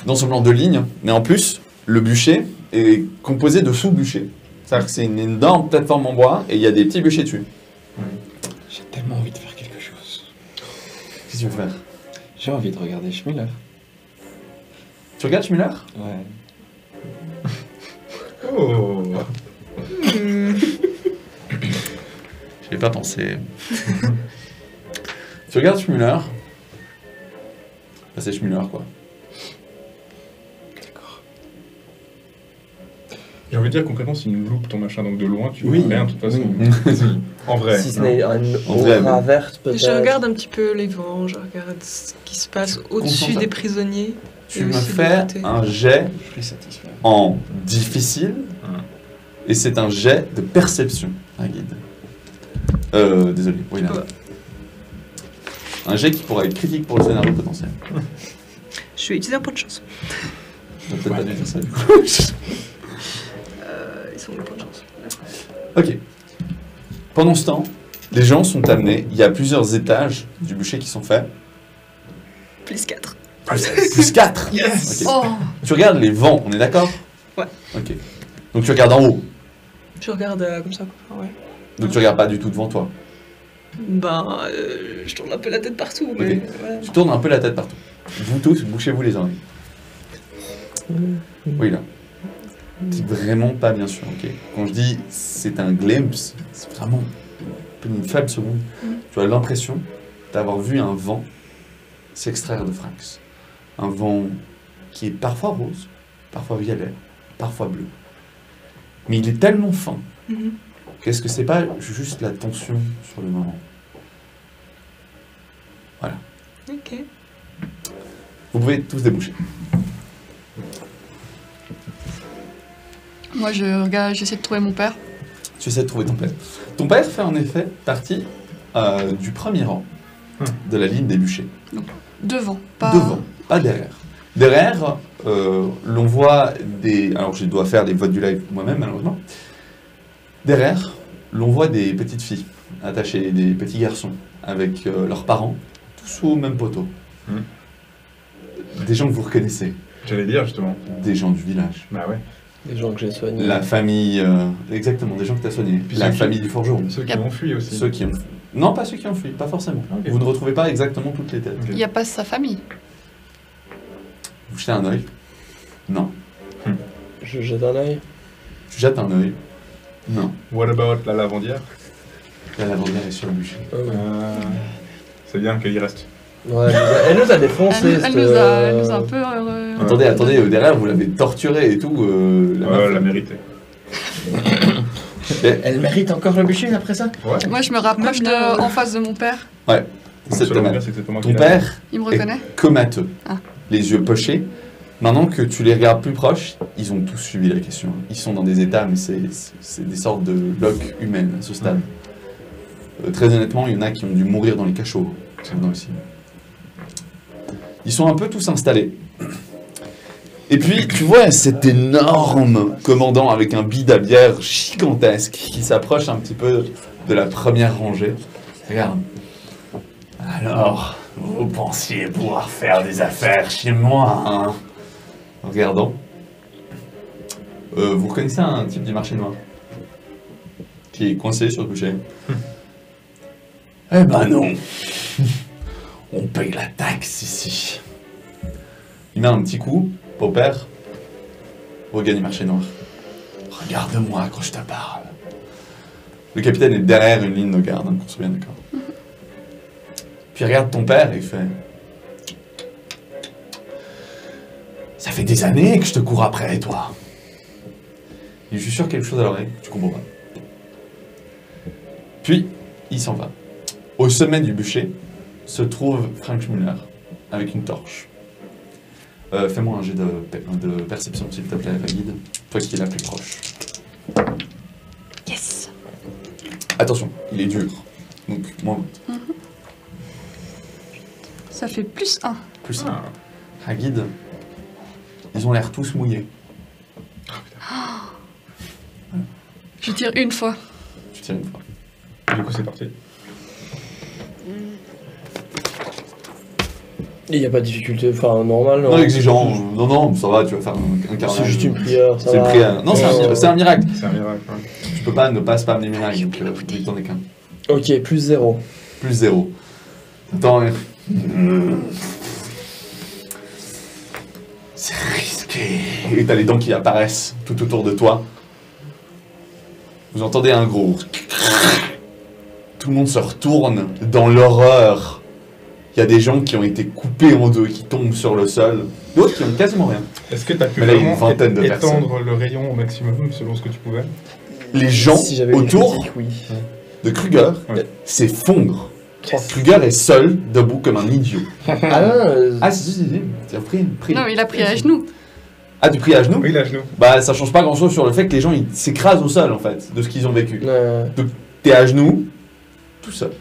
Non seulement 2 lignes, mais en plus, le bûcher est composé de sous-bûchers. C'est-à-dire que c'est une énorme plateforme en bois et il y a des petits bûchers dessus.
J'ai tellement envie de faire quelque chose.
Qu'est-ce que tu veux faire?
J'ai envie de regarder Schmiller.
Tu regardes Schmiller?
Ouais.
Oh.
J'y ai pas pensé. Tu regardes Schmiller. Bah, c'est Schmiller, quoi.
J'ai envie de dire concrètement, si une loupe ton machin, donc de loin, tu
Oui.
vois rien de toute façon.
Oui.
En vrai.
Si ce n'est une
En vrai,
aura
mais-
verte, peut-être.
Je regarde un petit peu les vents, je regarde ce qui se passe au-dessus
concentre-
des prisonniers.
Tu
Et
me
aussi de
fais
l'autre côté.
un jet
Je suis satisfait.
en difficile et c'est un jet de perception, un guide. Désolé, oui, là.
Ouais.
Un jet qui pourrait être critique pour le scénario potentiel.
Je vais utiliser un point de chance.
On peut peut-être pas dû dire ça du coup.
Ils sont le point de chance.
Ok. Pendant ce temps, les gens sont amenés. Il y a plusieurs étages du bûcher qui sont faits.
Plus 4.
Plus 4.
Yes.
Ok.
Oh,
Tu regardes les vents, on est d'accord?
Ouais.
Ok. Donc tu regardes en haut.
Je regarde comme ça, quoi. Ouais.
Donc tu regardes pas du tout devant toi.
Ben, je tourne un peu la tête partout, mais
Ok.
voilà.
Tu tournes un peu la tête partout. Vous tous, bouchez-vous les oreilles. Oui, là. C'est vraiment pas bien sûr, ok? Quand je dis c'est un glimpse, c'est vraiment une faible seconde. Tu as l'impression d'avoir vu un vent s'extraire de Frax. Un vent qui est parfois rose, parfois violet, parfois bleu. Mais il est tellement fin
Mhm.
qu'est-ce que c'est pas juste la tension sur le moment.
Ok.
Vous pouvez tous déboucher.
moi je regarde, j'essaie de trouver mon père.
Tu essaies de trouver ton père. Ton père fait en effet partie du premier rang de la ligne des bûchers.
Devant, pas.
Devant, pas derrière. Derrière, l'on voit des... Alors je dois faire des votes du live moi-même malheureusement. Derrière, l'on voit des petites filles attachées, des petits garçons avec leurs parents, tous au même poteau. Des gens que vous reconnaissez,
J'allais dire justement.
des gens du village.
Bah ouais.
Des gens que j'ai soignés.
La famille, exactement, des gens que tu as soignés.
Puis
La
ceux qui-
famille du forgeron.
Ceux qui
Yep.
ont fui aussi.
Ceux qui ont... Non, pas ceux qui ont fui, pas forcément.
Ok.
Vous ne retrouvez pas exactement toutes les têtes.
Ok.
Il n'y a pas sa famille.
Vous jetez un œil. Non.
Je jette un œil.
Tu jettes un œil. Non.
What about la lavandière?
La lavandière est sur le bûcher.
C'est bien qu'il y reste.
Ouais, elle nous a défoncé.
Elle nous a un peu.
Attendez, derrière, vous l'avez torturée et tout. La meuf.
La mérité.
Elle mérite encore le bûcher après ça?
Ouais.
Moi je me rapproche en face de mon père.
C'est
Ton
dommage.
c'est que c'est pas moi
Ton
qui l'ai.
père
Il me
est
reconnaît.
comateux.
Ah.
Les yeux pochés. Maintenant que tu les regardes plus proches, ils ont tous suivi la question. Ils sont dans des états, mais c'est des sortes de blocs humaines à ce stade. Très honnêtement, il y en a qui ont dû mourir dans les cachots. Dans le ciel. Ils sont un peu tous installés. Et puis, tu vois cet énorme commandant avec un bide à bière gigantesque qui s'approche un petit peu de la première rangée. Regarde. Alors, vous pensiez pouvoir faire des affaires chez moi, hein? Regardons. Vous reconnaissez un type du marché noir qui est coincé sur le bûcher? Eh ben non. On paye la taxe ici. Il met un petit coup, Popper. Regagne le marché noir. Regarde-moi quand je te parle. Le capitaine est derrière une ligne de garde, hein, qu'on soit bien d'accord. Puis il regarde ton père et il fait... Ça fait des années que je te cours après, toi. Il lui susurre quelque chose à l'oreille, tu comprends pas. Puis, il s'en va. Au sommet du bûcher se trouve Frank Schmuller avec une torche. Fais-moi un jet de perception, s'il te plaît, guide. Toi qui es la plus proche.
Yes.
Attention, il est dur. Donc, moins
Ça fait plus 1.
plus un guide. Ils ont l'air tous mouillés.
Je tire une fois.
Je tire une fois.
Du coup, c'est parti.
Il n'y a pas de difficulté, enfin normal,
Non, exigeant. Non, ça va, tu vas faire un carnage.
C'est juste une prière, ça
C'est une
va.
prière. Non, c'est un miracle.
C'est un miracle. Ouais.
Tu peux pas ne pas spammer les miracles, donc il t'en est qu'un.
Ok, plus 0.
Plus 0. Attends, c'est risqué. Et t'as les dents qui apparaissent tout autour de toi. Vous entendez un gros... Tout le monde se retourne dans l'horreur. Il y a des gens qui ont été coupés en deux, qui tombent sur le sol. D'autres qui ont quasiment rien.
Est-ce que tu as pu
Mais là, il y a une
vraiment
vingtaine de
étendre le rayon au maximum selon ce que tu pouvais?
Les gens
Si j'avais une
autour
critique, oui.
de Kruger
Ouais.
s'effondrent. Kruger est seul, debout comme un idiot.
Ah,
Ah, si. Tiens, prie.
Non, mais il a pris à genoux.
Ah, tu pries à genoux?
Oui, là, genoux.
Bah, ça change pas grand chose sur le fait que les gens ils s'écrasent au sol en fait, de ce qu'ils ont vécu.
et
T'es à genoux, tout seul.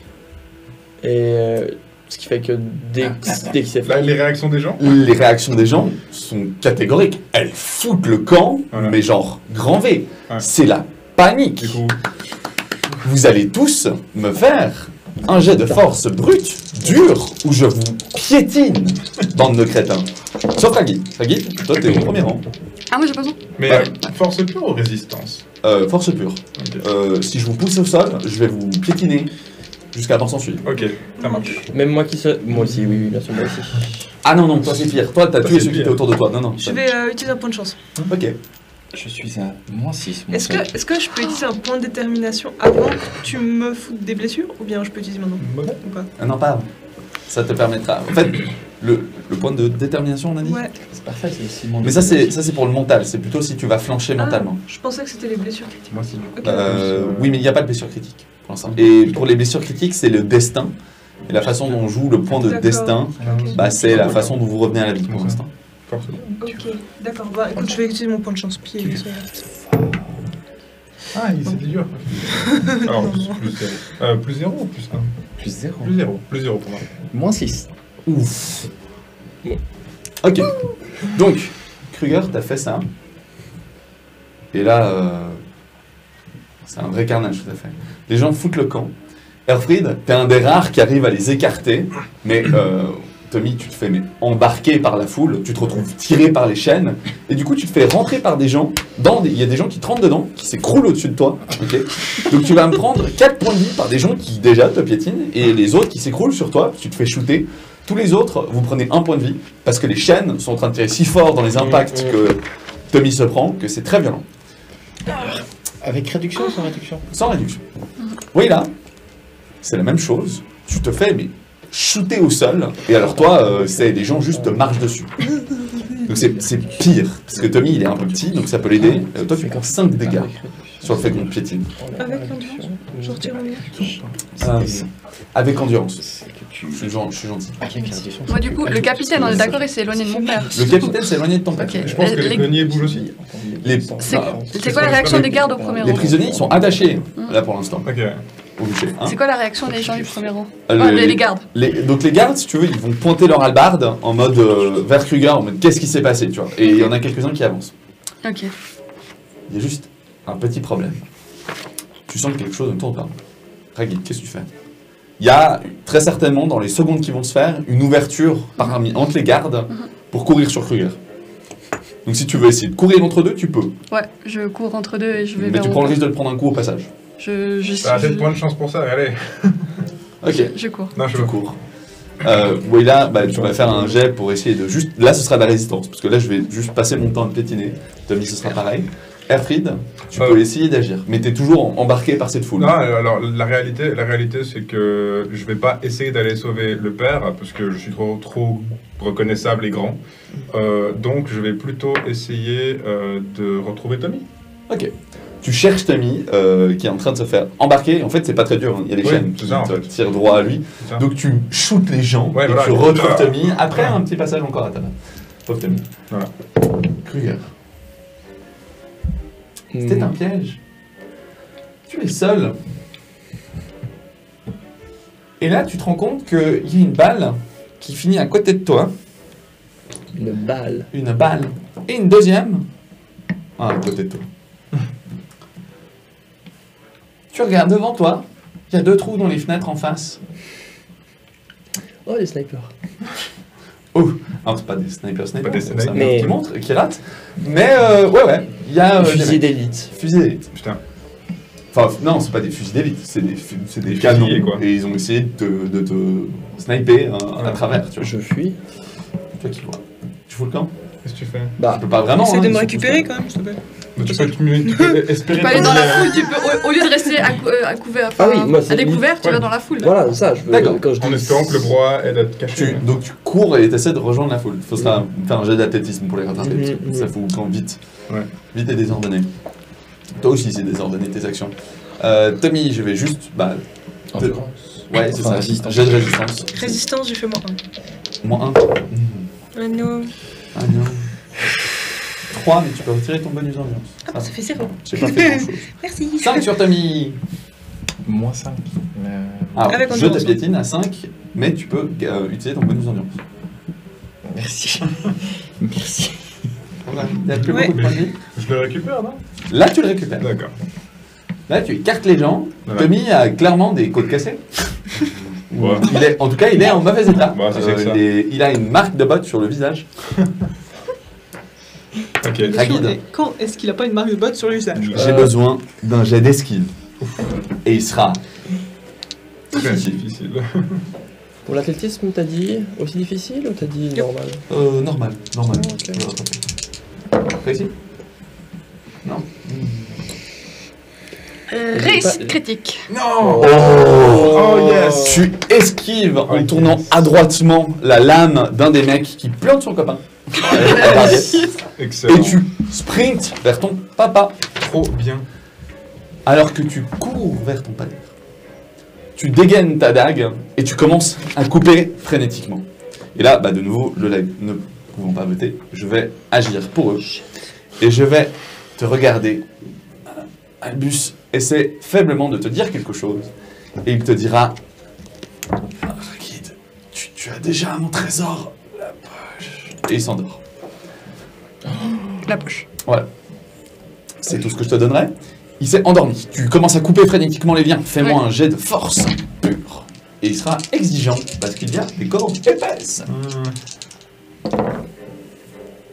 ce qui fait que dès qu'il s'est
Là,
fait.
les réactions des gens?
Les réactions des gens sont catégoriques. Elles foutent le camp,
Voilà.
mais genre grand V.
Ouais.
C'est la panique.
Du coup,
Vous allez tous me faire un jet de force brute, dur, où je vous piétine, bande de crétins. Sauf Raggy. Raggy, toi t'es au premier rang.
Ah, moi j'ai pas besoin.
mais
Ouais.
force pure ou résistance?
Force pure.
Ok,
Si je vous pousse au sol, je vais vous piétiner jusqu'à mort sans suivre.
ok, ça marche.
Même moi qui se. Moi aussi, oui, bien sûr, moi aussi.
Ah non, toi c'est pire. Toi t'as
Toi,
tué
c'est
ceux qui
pire.
étaient autour de toi. Non.
Je vais utiliser un point de chance.
Ok.
Je suis à -6. mon
Est-ce
seul.
que je peux utiliser un point de détermination avant que tu me foutes des blessures ou bien je peux utiliser maintenant
Ouais.
ou pas?
Non, pas avant. Ça te permettra. En fait, le point de détermination, on a dit.
Ouais.
C'est parfait, c'est aussi mon.
Mais ça c'est pour le mental. C'est plutôt si tu vas flancher mentalement.
Je pensais que c'était les blessures critiques.
Moi aussi.
Ok.
Oui, mais il n'y a pas de blessure critique pour l'instant. Et pour les blessures critiques, c'est le destin. Et la façon dont on joue le point de
D'accord.
destin,
Ok.
bah, c'est la façon dont vous revenez à la vie pour l'instant.
Force pure.
Ok, d'accord. Bah écoute, je vais utiliser mon point de chance. Pied.
Ah, c'était dur. Alors, plus 0 ou plus 1?
Plus 0.
Plus 0 pour moi.
-6.
Ouf. Ok. Donc, Kruger, t'as fait ça. Et là, c'est un vrai carnage que t'as fait. Les gens foutent le camp. Erfried, t'es un des rares qui arrive à les écarter, mais Tommy, tu te fais embarquer par la foule, tu te retrouves tiré par les chaînes, et du coup tu te fais rentrer par des gens, il y a des gens qui te rentrent dedans, qui s'écroulent au-dessus de toi, ok. Donc tu vas me prendre 4 points de vie par des gens qui déjà te piétinent, et les autres qui s'écroulent sur toi, tu te fais shooter. Tous les autres, vous prenez 1 point de vie, parce que les chaînes sont en train de tirer si fort dans les impacts que Tommy se prend, que c'est très violent.
Avec réduction ou sans réduction?
Sans réduction. Oui, là, c'est la même chose. Tu te fais, mais shooter au sol, et alors toi, c'est des gens juste te marchent dessus. Donc c'est pire, parce que Tommy, il est un peu petit, donc ça peut l'aider. Toi, tu prends 5 dégâts sur le fait qu'on te piétine.
Avec l'endurance? Je retire l'endurance.
Avec endurance.
C'est que tu.
Je suis gentil.
Avec réduction.
Moi, du coup, le capitaine, on est d'accord, il s'est éloigné de mon père.
Le capitaine s'est éloigné de ton père.
Ok.
Je pense que les
Les-
pionniers bougent aussi.
C'est quoi la réaction des gardes au premier
Les
rang?
prisonniers, ils sont attachés, là, pour l'instant,
Ok.
au bûcher. hein.
C'est quoi la réaction des gens du premier rang?
Les-
Ah, les gardes.
Donc les gardes, si tu veux, ils vont pointer leur hallebarde en mode vers Kruger, en mode qu'est-ce qui s'est passé, tu vois. Et il y en a quelques-uns qui avancent.
Ok.
Il y a juste un petit problème. Tu sens que quelque chose ne tourne pas. Raggy, qu'est-ce que tu fais? Il y a très certainement, dans les secondes qui vont se faire, une ouverture entre les gardes pour courir sur Kruger. Donc si tu veux essayer de courir entre deux, tu peux.
Ouais, je cours entre deux et je vais
Mais
vers
tu
mon
prends le
père.
risque de le prendre un coup au passage.
Je
T'as assez de points de chance pour ça, allez.
Ok,
je cours.
Non, je
tu cours. Oui, là, bah, tu vas faire un jet pour essayer de juste... Là, ce sera de la résistance, parce que là, je vais juste passer mon temps à te piétiner. Tommy, ce sera pareil. Erfried, tu peux essayer d'agir, mais t'es toujours embarqué par cette foule.
Non, alors la réalité c'est que je vais pas essayer d'aller sauver le père parce que je suis trop reconnaissable et grand. Donc je vais plutôt essayer de retrouver Tommy.
Ok. Tu cherches Tommy, qui est en train de se faire embarquer. En fait, c'est pas très dur, hein. Il y a les
Oui,
chaînes
c'est
qui
ça, en
te
fait.
tirent droit à lui.
C'est ça.
Donc tu shootes les gens
Ouais,
et
voilà.
tu retrouves
Ah.
Tommy. Après, un petit passage encore à ta main. Pauvre Tommy.
Voilà.
Kruger. C'était un piège. Tu es seul. Et là, tu te rends compte qu'il y a une balle qui finit à côté de toi.
Une balle.
Une balle. Et une deuxième. À côté de toi. Tu regardes devant toi. Il y a 2 trous dans les fenêtres en face.
Oh, les snipers.
Alors, c'est pas des snipers,
Pas des
c'est
snipers.
un
Mais-
qui montre, qui rate. Mais ouais, il y a.
Fusil
des mecs.
d'élite.
Fusils d'élite.
Putain.
Enfin, non, c'est pas des fusils d'élite, c'est des
Des
canons.
fusiliers, quoi.
Et ils ont essayé de te sniper à
Ouais.
travers, tu vois.
Je fuis.
Toi qui vois. Tu fous le camp?
Qu'est-ce que tu fais?
Bah,
Tu peux pas vraiment.
Essaye
hein,
de
ils
me
sont
récupérer
tous
quand même, s'il te plaît.
Mais tu peux espérer.
Tu peux aller dans
tomber,
la foule, tu peux, au lieu de rester à couvert,
Ah oui, moi, c'est
à découvert, tu
ouais.
vas dans la foule.
voilà, ça, je veux.
D'accord.
Quand je
En
dis-
espérant que le bras aide à te cacher.
Donc tu cours et tu essaies de rejoindre la foule. Il faut faire un jet d'athlétisme pour les rattraper.
Mhm,
parce que ça fout le camp vite.
Ouais.
Vite et désordonné. Toi aussi, c'est désordonné tes actions. Tommy, je vais juste. Bah,
Endurance.
ouais, c'est
Enfin,
ça.
résistance.
Jet de résistance.
Résistance, j'ai fait moins
Moins 1.
1. Ah non.
Ah non. 3, mais tu peux retirer ton bonus ambiance.
Ah, ça fait 0.
J'ai pas fait grand chose.
Merci.
5 sur Tommy.
Moins 5.
Alors,
Avec
je
endurance.
te piétine à 5, mais tu peux utiliser ton bonus ambiance.
Merci. Merci.
Il n'y a plus
Ouais.
beaucoup de points de vie.
Je le récupère, non?
Là, tu le récupères.
D'accord.
Là, tu écartes les gens.
Voilà.
Tommy a clairement des côtes cassées.
Ouais.
En tout cas, il est en mauvais état.
Bah, c'est que ça.
Il a une marque de botte sur le visage.
Ok.
Ragid.
Quand est-ce qu'il a pas une marque de botte sur le visage
J'ai besoin d'un jet d'esquive. Et il sera
Très difficile.
Pour l'athlétisme, t'as dit aussi difficile ou t'as dit normal?
normal.
Ok.
Je vais rattraper. Réussi? Non.
Réussite critique.
Non!
Oh,
yes.
Tu esquives en
Oh,
tournant
yes.
adroitement la lame d'un des mecs qui plante son copain.
Excellent.
Et tu sprints vers ton papa.
Trop bien.
Alors que tu cours vers ton père. Tu dégaines ta dague et tu commences à couper frénétiquement. Et là, bah de nouveau, le live ne pouvant pas voter, je vais agir pour eux. Et je vais te regarder. Albus essaie faiblement de te dire quelque chose. Et il te dira... Rakid, tu as déjà mon trésor. La poche. Et il s'endort.
La poche.
Voilà. C'est tout ce que je te donnerai. Il s'est endormi. Tu commences à couper frénétiquement les liens. Fais-moi
Ouais.
un jet de force pure. Et il sera exigeant parce qu'il y a des cordes épaisses.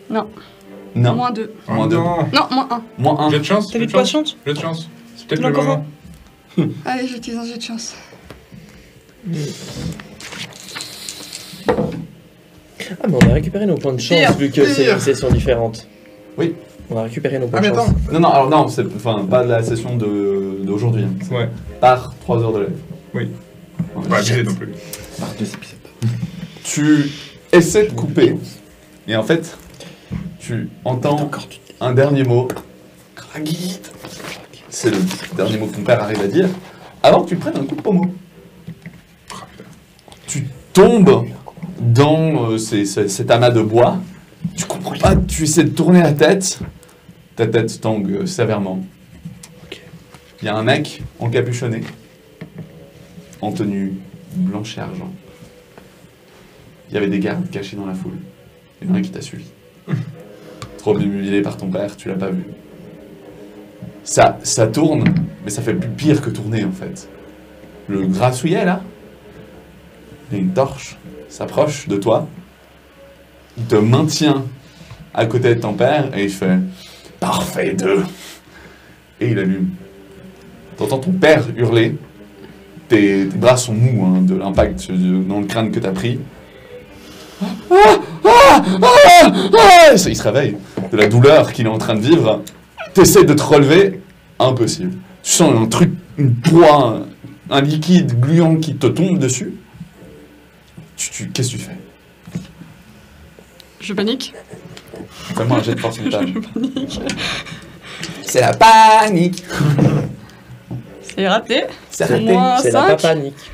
Non.
Non.
Moins 2.
Moins deux.
Non.
Non, moins 1.
Moins 1.
J'ai de chance.
T'avais
j'ai
pas
de
de
chance.
chance
J'ai de chance. C'est peut-être
Non,
le
comment
moment.
Allez, j'utilise un jet de chance.
Ah, mais on a récupéré nos points de chance
Pire,
vu que c'est
pire.
une session différente.
Oui.
On a récupéré nos points
Ah, mais
de chance.
attends.
Non, alors non, c'est enfin pas de la session d'aujourd'hui. Hein.
Ouais.
Par 3 heures de live.
Oui.
Ouais,
Pas
shit.
abusé non plus.
Par 2 épisodes.
Tu essaies de couper. Et en fait, tu entends un dernier mot. Kragit. C'est le dernier mot que ton père arrive à dire. Avant que tu prennes un coup de pommeau.
Ah, putain.
Tu tombes dans cet amas de bois. Tu comprends pas, tu essaies de tourner la tête. Ta tête tangue sévèrement. Il y a un mec encapuchonné, en tenue blanche et argent. Il y avait des gardes cachés dans la foule. Il y en a un qui t'a suivi. Trop humilié par ton père, tu l'as pas vu. Ça tourne, mais ça fait plus pire que tourner en fait. Le grassouillet là, il a une torche, s'approche de toi, il te maintient à côté de ton père et il fait « Parfait 2 !» Et il allume. T'entends ton père hurler, tes bras sont mous hein, de l'impact dans le crâne que t'as pris. Il se réveille de la douleur qu'il est en train de vivre. T'essaies de te relever, impossible. Tu sens un truc, une proie, un liquide gluant qui te tombe dessus. Qu'est-ce que tu fais?
Je panique.
Fais-moi un jet de force mentale. C'est la panique.
C'est raté.
C'est
C'est
raté.
Moins
c'est la
5.
panique.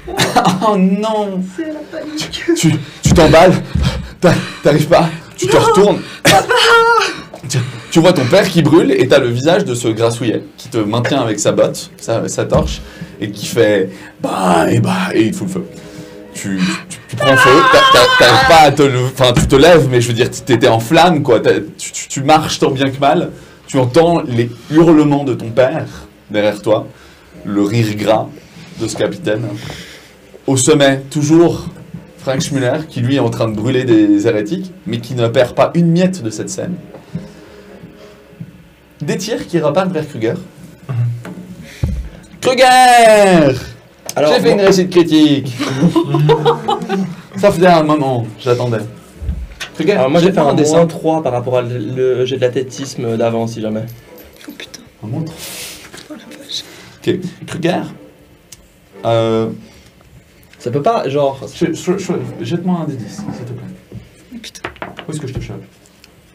Oh non.
C'est la panique.
Tu t'emballes, t'arrives pas, tu te retournes. Tu vois ton père qui brûle et t'as le visage de ce grassouillet qui te maintient avec sa botte, sa torche, et qui fait et il fout le feu. Tu prends feu, t'arrives pas à te lever, enfin tu te lèves, mais je veux dire, t'étais en flamme quoi, tu marches tant bien que mal, tu entends les hurlements de ton père derrière toi, le rire gras de ce capitaine. Au sommet, toujours Frank Schmuller, qui lui est en train de brûler des hérétiques, mais qui ne perd pas une miette de cette scène. Des tirs qui repartent vers Kruger. Kruger!
Alors,
J'ai fait une réussite critique. Ça faisait un moment, j'attendais. Kruger,
alors moi j'ai fait
jette-moi
un
dessin.
moins 3 par rapport à le jet de l'athlétisme d'avant si jamais.
Oh putain,
Un moins 3.
oh la vache.
Ok, Kruger.
Ça peut pas, genre...
Jette-moi un des 10, s'il te plaît.
Oh putain.
Où est-ce que je te chope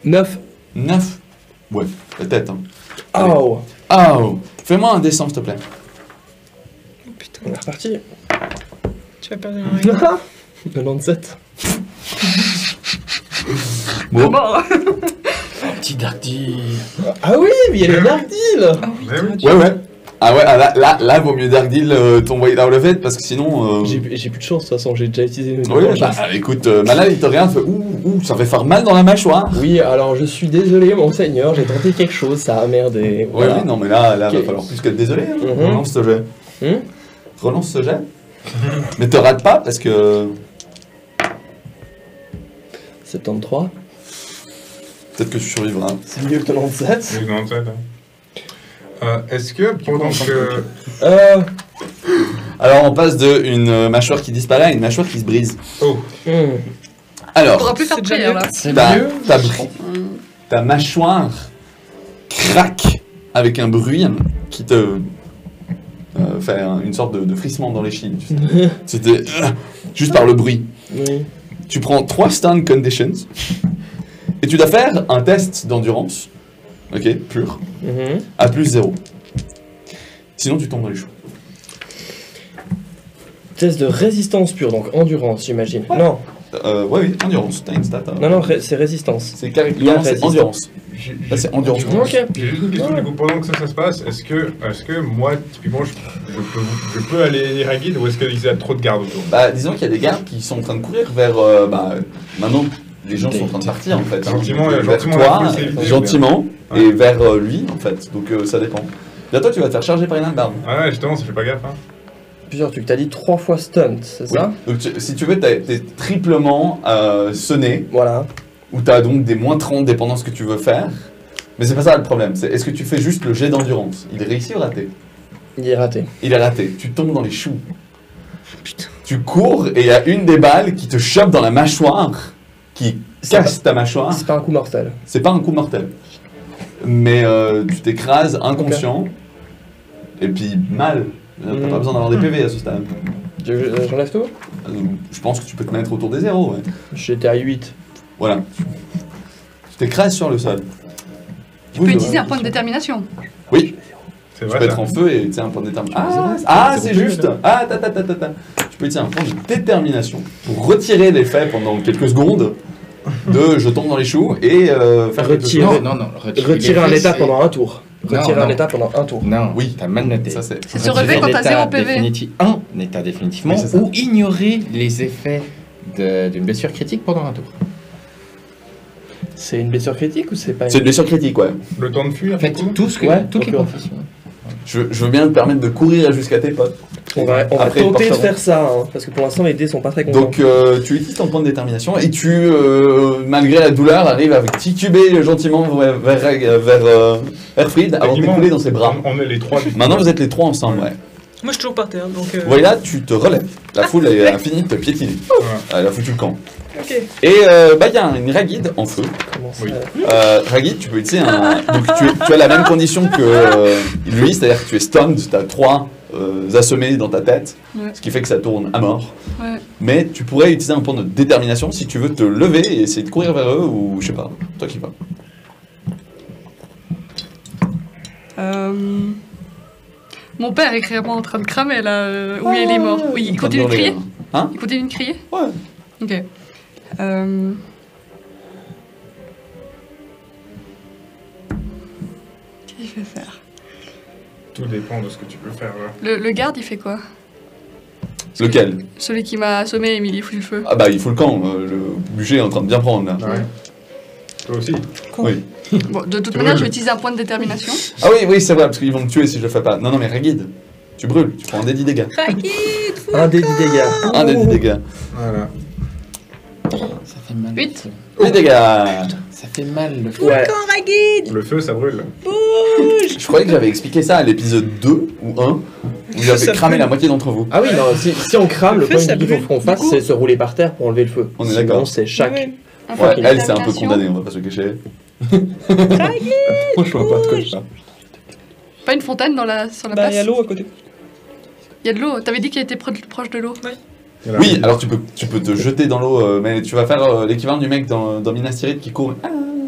9.
9. Ouais, la tête, hein.
Oh.
Oh, fais-moi un dessin, s'il te plaît.
Oh putain.
On est reparti.
Tu vas perdre un règle.
97.
Bon.
Petit Dardy.
Ah oui, mais il y a les Dark Deal.
Ah oui,
Mais oui.
t'aurais dû-
Ouais. Ah ouais, là, vaut mieux Dark Deal ton way out of it, parce que sinon...
J'ai plus de chance de toute façon, j'ai déjà utilisé mes
Oui,
chances.
bah, écoute, Malal, il te regarde, fait ouh, ça fait faire mal dans la mâchoire.
Oui, alors je suis désolé, mon seigneur, j'ai tenté quelque chose, ça a merdé.
Ouais,
Voilà.
oui, non, mais là,
Ok.
va falloir plus que désolé. Hein.
Mhm.
Relance ce jet.
Hmm
Relance ce jet. Mais te rate pas, parce que
73.
peut-être que tu survivras.
C'est mieux que 97.
Oui, non, ça, là. Est-ce que pendant que.
Alors, on passe de une mâchoire qui disparaît à une mâchoire qui se brise.
Oh,
Hmm.
On
Alors,
pourra plus faire
C'est
de
déjà
prière
mieux.
là.
C'est
ta,
mieux.
ta mâchoire craque avec un bruit qui te fait une sorte de frissement dans les chines. Tu sais. C'était juste par le bruit.
Oui.
Tu prends 3 stun conditions et tu dois faire un test d'endurance, ok, pur,
Mhm.
à plus 0. Sinon, tu tombes dans les choux.
Test de résistance pure, donc endurance, j'imagine.
Ouais.
Non,
Oui, endurance, t'as une stat. hein.
non, c'est résistance.
C'est
Il y a
carrément c'est
résistance.
endurance.
j'ai
Là, c'est endurance.
Ok.
j'ai juste une question, du coup, pendant que ça se passe, est-ce que moi, typiquement, je peux aller à guide ou est-ce qu'il y a trop de gardes autour?
Bah, disons qu'il y a des gardes qui sont en train de courir vers. Maintenant, les gens sont en train de partir en fait.
Gentiment,
Vers
gentiment,
toi,
la foule s'est évitée,
gentiment,
Ouais.
et vers lui en fait. Donc ça dépend. Bientôt, tu vas te faire charger par une barbe.
Ah ouais, justement, ça fait pas gaffe, hein.
Plusieurs trucs. T'as dit 3 fois stunt, c'est ça?
Donc si tu veux, t'es triplement sonné,
Voilà.
ou t'as donc des moins 30 dépendant de ce que tu veux faire. Mais c'est pas ça le problème. C'est est-ce que tu fais juste le jet d'endurance? Il est réussi ou raté?
Il est raté.
Il est raté. Tu tombes dans les choux.
Putain.
Tu cours et il y a une des balles qui te chope dans la mâchoire, qui casse ta mâchoire.
C'est pas un coup mortel.
C'est pas un coup mortel. Mais tu t'écrases inconscient. Et puis mal. T'as
Mhm.
pas besoin d'avoir des PV à ce stade.
J'enlève tout?
Je pense que tu peux te mettre autour des zéros. Ouais.
J'étais à 8.
Voilà. Tu t'écrases sur le sol.
Tu peux utiliser un point de détermination.
Oui,
C'est
tu
vrai.
peux être
ça.
en feu et tu sais, un point de détermination.
C'est
Ah,
zéro
c'est
PV,
juste.
là.
Ah, tu peux utiliser un point de détermination pour retirer l'effet pendant quelques secondes de je tombe dans les choux et faire quelque
Retirer.
chose.
Non,
Retirer un
les
état
c'est-
pendant un tour. Retirer
Non,
un
non.
état pendant un tour.
Non,
Oui.
t'as mal noté.
Ça, c'est.
C'est se relever quand t'as 0 PV.
Un état définitivement,
Oui, c'est ça.
ou ignorer les effets d'une blessure critique pendant un tour.
C'est une blessure critique ou c'est pas
C'est une blessure critique, ouais.
Le temps de fuir,
En fait,
du coup
tout ce que,
Ouais,
toutes les
ok.
professions.
Je veux bien te permettre de courir jusqu'à tes potes.
On va
Après,
tenter de
porte-avant.
faire ça, hein, parce que pour l'instant les dés sont pas très contents.
Donc tu utilises ton point de détermination et tu, malgré la douleur, arrives à tituber gentiment vers Erfried avant de
Techniquement,
découler dans ses bras.
On est les trois.
Maintenant vous êtes les trois ensemble, ouais.
Moi, je suis toujours par terre, donc.
Voilà, tu te relèves. La foule a fini de te piétiner. Elle a foutu le camp.
Ok.
Et il y a une Ragid en feu.
Comment ça
Oui.
Ragid, tu peux utiliser un... Donc tu as la même condition que lui, c'est-à-dire que tu es stunned, tu as 3 assommés dans ta tête,
Ouais.
ce qui fait que ça tourne à mort.
Ouais.
Mais tu pourrais utiliser un point de détermination si tu veux te lever et essayer de courir vers eux ou je sais pas, toi qui vas.
Mon père est clairement en train de cramer là, où il est mort. Oui, il continue de crier.
Hein?
Il continue de crier.
Ouais.
Ok. Qu'est-ce qu'il fait faire?
Tout dépend de ce que tu peux faire.
Le garde, il fait quoi?
Lequel?
Celui qui m'a assommé et mis les fouilles le feu.
Ah bah il faut le camp, le budget est en train de bien prendre là.
Ouais. Toi aussi.
Oui.
Bon, de toute
Tu
manière,
brûles.
je vais utiliser un point de détermination.
Ah oui, c'est vrai, parce qu'ils vont me tuer si je le fais pas. Non, mais Ragid, tu brûles, tu prends un des 10 dégâts.
Un des 10 dégâts.
Un des 10 dégâts.
Voilà.
Ça fait mal.
8.
Les dégâts.
Ça fait mal le feu.
Ouais.
Le feu, ça brûle.
Je croyais que j'avais expliqué ça à l'épisode 2 ou 1, où j'avais
Ça
cramé
brûle.
la moitié d'entre vous.
Ah oui, non, si on crame, le
feu,
premier
ça
qu'il
brûle.
faut qu'on fasse,
Du coup-
c'est se rouler par terre pour enlever le feu.
On est
Sinon,
d'accord.
c'est chaque.
Ouais.
Ouais, elle, c'est un peu condamné, on va pas se cacher.
Moi, je vois pas de quoi je parle.
Pas une fontaine sur la
Bah,
place.
il y a l'eau à côté.
Il y a de l'eau. T'avais dit qu'elle était proche de l'eau.
Il y en a
Oui,
un.
alors tu peux te jeter dans l'eau, mais tu vas faire l'équivalent du mec dans Minas Tirith qui court. Ah,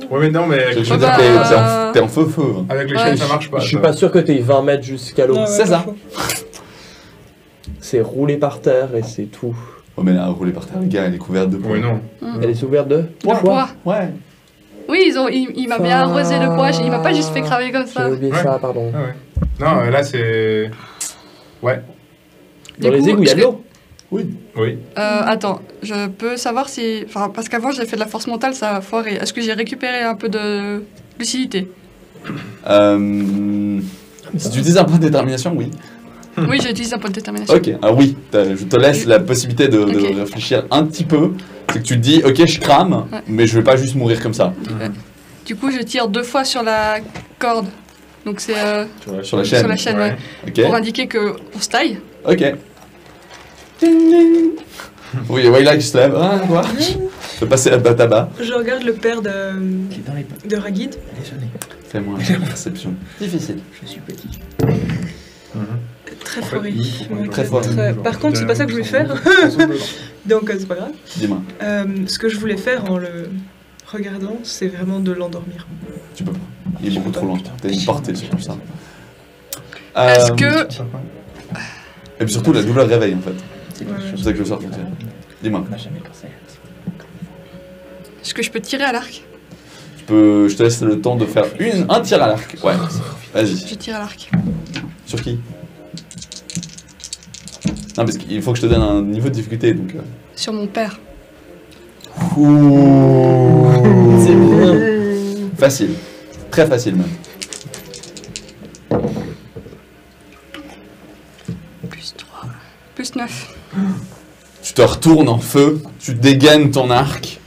Ouais, mais non, mais
je
avec,
veux
Oh
dire,
bah,
t'es en feu. Hein.
avec les
Ouais,
chaînes, ça marche pas.
Je suis
ça.
pas sûr que t'aies 20 mètres jusqu'à l'eau.
Ah ouais,
C'est
pas
ça.
faux.
C'est rouler par terre et c'est tout.
Oh, mais là, rouler par terre, les gars, elle est couverte de poids.
Ouais, non.
Elle est ouverte de
Poids.
Ouais.
Oui, il m'a bien arrosé de poids. Il m'a pas juste fait cramer comme ça.
J'ai oublié
Ouais.
ça, pardon.
Ah ouais. Non, là, c'est. Ouais,
Dans
Du
les
coup,
égouts, il y a de l'eau.
oui.
Attends, je peux savoir si... Enfin, parce qu'avant, j'ai fait de la force mentale, ça a foiré. Est-ce que j'ai récupéré un peu de lucidité?
Si tu utilises un point de détermination, oui.
Oui, j'ai utilisé un point de détermination.
Ok, alors oui, je te laisse la possibilité de
Ok.
réfléchir un petit peu. C'est que tu te dis, ok, je crame,
Ouais.
mais je vais pas juste mourir comme ça.
Du coup, je tire 2 fois sur la corde. Donc c'est
Sur la chaîne.
sur la chaîne, ouais.
Ok.
Pour indiquer qu'on se taille.
Ok. Ding, ding. Oui, Wayla qui se lève. Ah, quoi de passer à tabac.
Je regarde le père
Il est dans les potes.
de Ragid.
Désolé,
Fais-moi une perception. Difficile.
je suis petit.
Très
En fait,
foré.
nous, faut qu'on
Ouais,
joue
Très
à
fort.
deux, genre,
Par contre, c'est pas ça que je voulais faire.
ensemble.
Donc c'est pas grave.
Dis-moi,
Ce que je voulais faire en le regardant, c'est vraiment de l'endormir.
tu peux pas. Il est beaucoup trop loin. T'as une portée sur tout ça.
Est-ce que...
Et puis surtout, la douleur réveille en fait.
C'est
Ouais.
C'est pour ça que je sors. Dis-moi,
On n'a jamais pensé à ça.
Est-ce que je peux tirer à l'arc?
je te laisse le temps de faire un tir à l'arc. Ouais, vas-y.
Je tire à l'arc.
Sur qui? Non, parce qu'il faut que je te donne un niveau de difficulté, donc...
Sur mon père.
C'est bien.
Facile. Très facile même.
Plus 3. Plus 9.
Tu te retournes en feu, tu dégaines ton arc.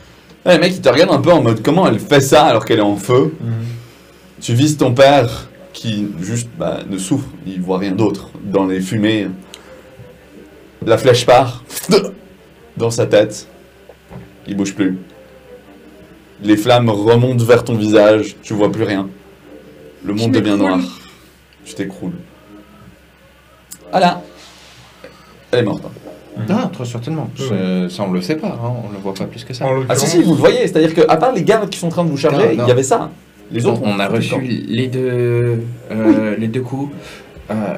Ouais, le mec, il te regarde un peu en mode comment elle fait ça alors qu'elle est en feu. Tu vises ton père qui juste ne souffre, il voit rien d'autre dans les fumées. La flèche part dans sa tête. Il bouge plus. Les flammes remontent vers ton visage, tu vois plus rien. Le monde devient
m'écroule.
noir. Tu t'écroules. Voilà. Elle est morte. hein.
Non, trop certainement. Ça, on le sait pas, hein. On le voit pas plus que ça.
En
Ah
l'occurrence,
si, vous le voyez, c'est-à-dire qu'à part les gardes qui sont en train de vous charger,
Non,
il
non.
y avait ça. Les autres,
On a
foutu
reçu
le
les deux coups.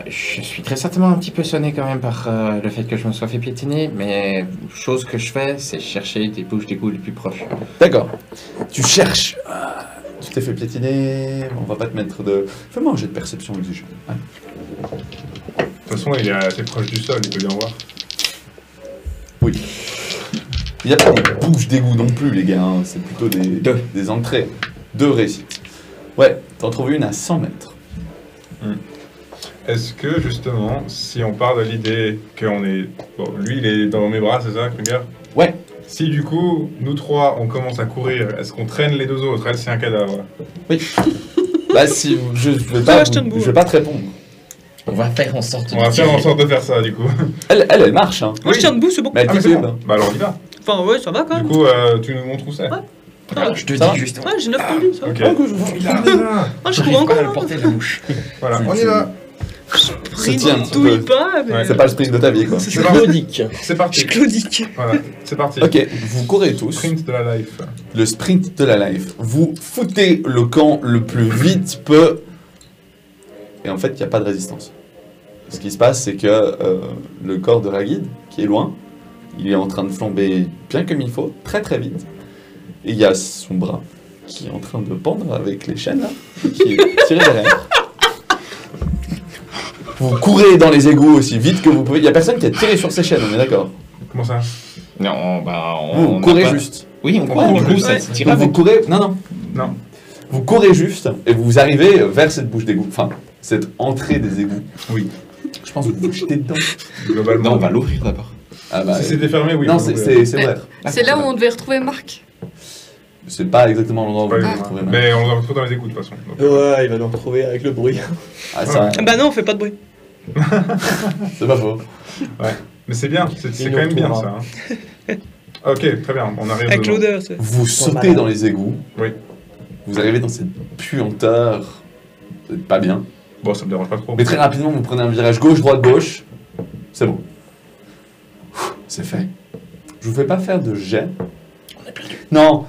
Je suis très certainement un petit peu sonné quand même par le fait que je me sois fait piétiner, mais chose que je fais, c'est chercher des bouches d'égout les plus proches.
camp. D'accord. Tu cherches. Tu t'es fait piétiner, on va pas te mettre de... Fais-moi un jet de perception exigeant. Ouais.
de toute façon, il est assez proche du sol, il peut bien voir.
Oui. Il n'y a pas des bouches d'égout non plus, les gars. hein. C'est plutôt
Deux.
des entrées. 2 réussites. Ouais, t'en trouves une à 100 mètres.
Est-ce que, justement, si on part de l'idée qu'on est... Bon, lui, il est dans mes bras, c'est ça, Kruger?
Ouais.
Si, du coup, nous trois, on commence à courir, est-ce qu'on traîne les deux autres? Elle, c'est un cadavre.
Bah si, je vais
Ça va,
pas,
je tiens debout.
je vais pas te répondre.
On va faire en sorte
On va faire en sorte de faire ça, du coup.
Elle marche, hein.
Moi je tiens debout, c'est bon.
Mais elle
Ah, mais c'est
titube.
bon. Bah alors, on y va.
Enfin ouais, ça va quand
Du
même.
coup, tu nous montres où c'est.
Ouais.
Alors, je te
Ça va
dis juste.
Ouais, j'ai 9 tendus, ça va.
Ok.
Oh, que je-
Il arrive là.
Ah, je
J'arrive
cours
pas à
encore.
le
hein.
porter la bouche.
Voilà, on y va.
Se tient un petit
Douille
peu.
pas, mais...
Ouais.
C'est pas le sprint de ta vie, quoi.
C'est
C'est
ça.
parti.
Claudique.
C'est parti.
Je claudique.
Voilà, c'est parti.
Ok, vous courez tous.
Sprint de la life.
Le sprint de la life. Vous foutez le camp le plus vite peut. Et en fait, il n'y a pas de résistance. Ce qui se passe, c'est que le corps de Ragid, qui est loin, il est en train de flamber bien comme il faut, très très vite. Et il y a son bras qui est en train de pendre avec les chaînes, là, et qui est tiré derrière. Vous courez dans les égouts aussi vite que vous pouvez. Il n'y a personne qui a tiré sur ses chaînes, on est d'accord.
Comment ça?
Non, bah
Vous
on.
courez
n'a pas-
juste.
Oui, on court.
Ouais,
Du coup,
ouais.
ça se tire
Non, vous
avec.
courez. Non, non.
Non.
Vous courez juste et vous arrivez vers cette bouche d'égout. Enfin, cette entrée des égouts.
Oui.
Je pense que vous vous jetez dedans.
Globalement.
Non, on va l'ouvrir d'abord.
Ah bah,
Si c'était fermé, oui.
non,
faut
c'est
l'ouvrir.
c'est vrai.
C'est là où on devait retrouver Marc.
C'est pas exactement l'endroit où
Pas
vous
les
pouvez
autres.
trouver Marc.
Mais on le retrouve dans les égouts de toute façon. Donc,
Ouais, il va nous retrouver avec le bruit.
Ah, ça,
Bah non, on fait pas de bruit.
c'est pas faux.
Mais c'est bien, c'est
Il
quand même
nous
bien
retrouvera.
ça. Hein. Ok, très bien, on arrive
Avec
dedans.
l'odeur, c'est.
Vous sautez
malade.
dans les égouts.
Oui.
Vous arrivez dans cette puanteur. Vous êtes pas bien.
Bon, ça me dérange pas trop.
Mais très rapidement, vous prenez un virage gauche, droite, gauche. C'est bon. C'est fait. Je vous fais pas faire de jet. Non.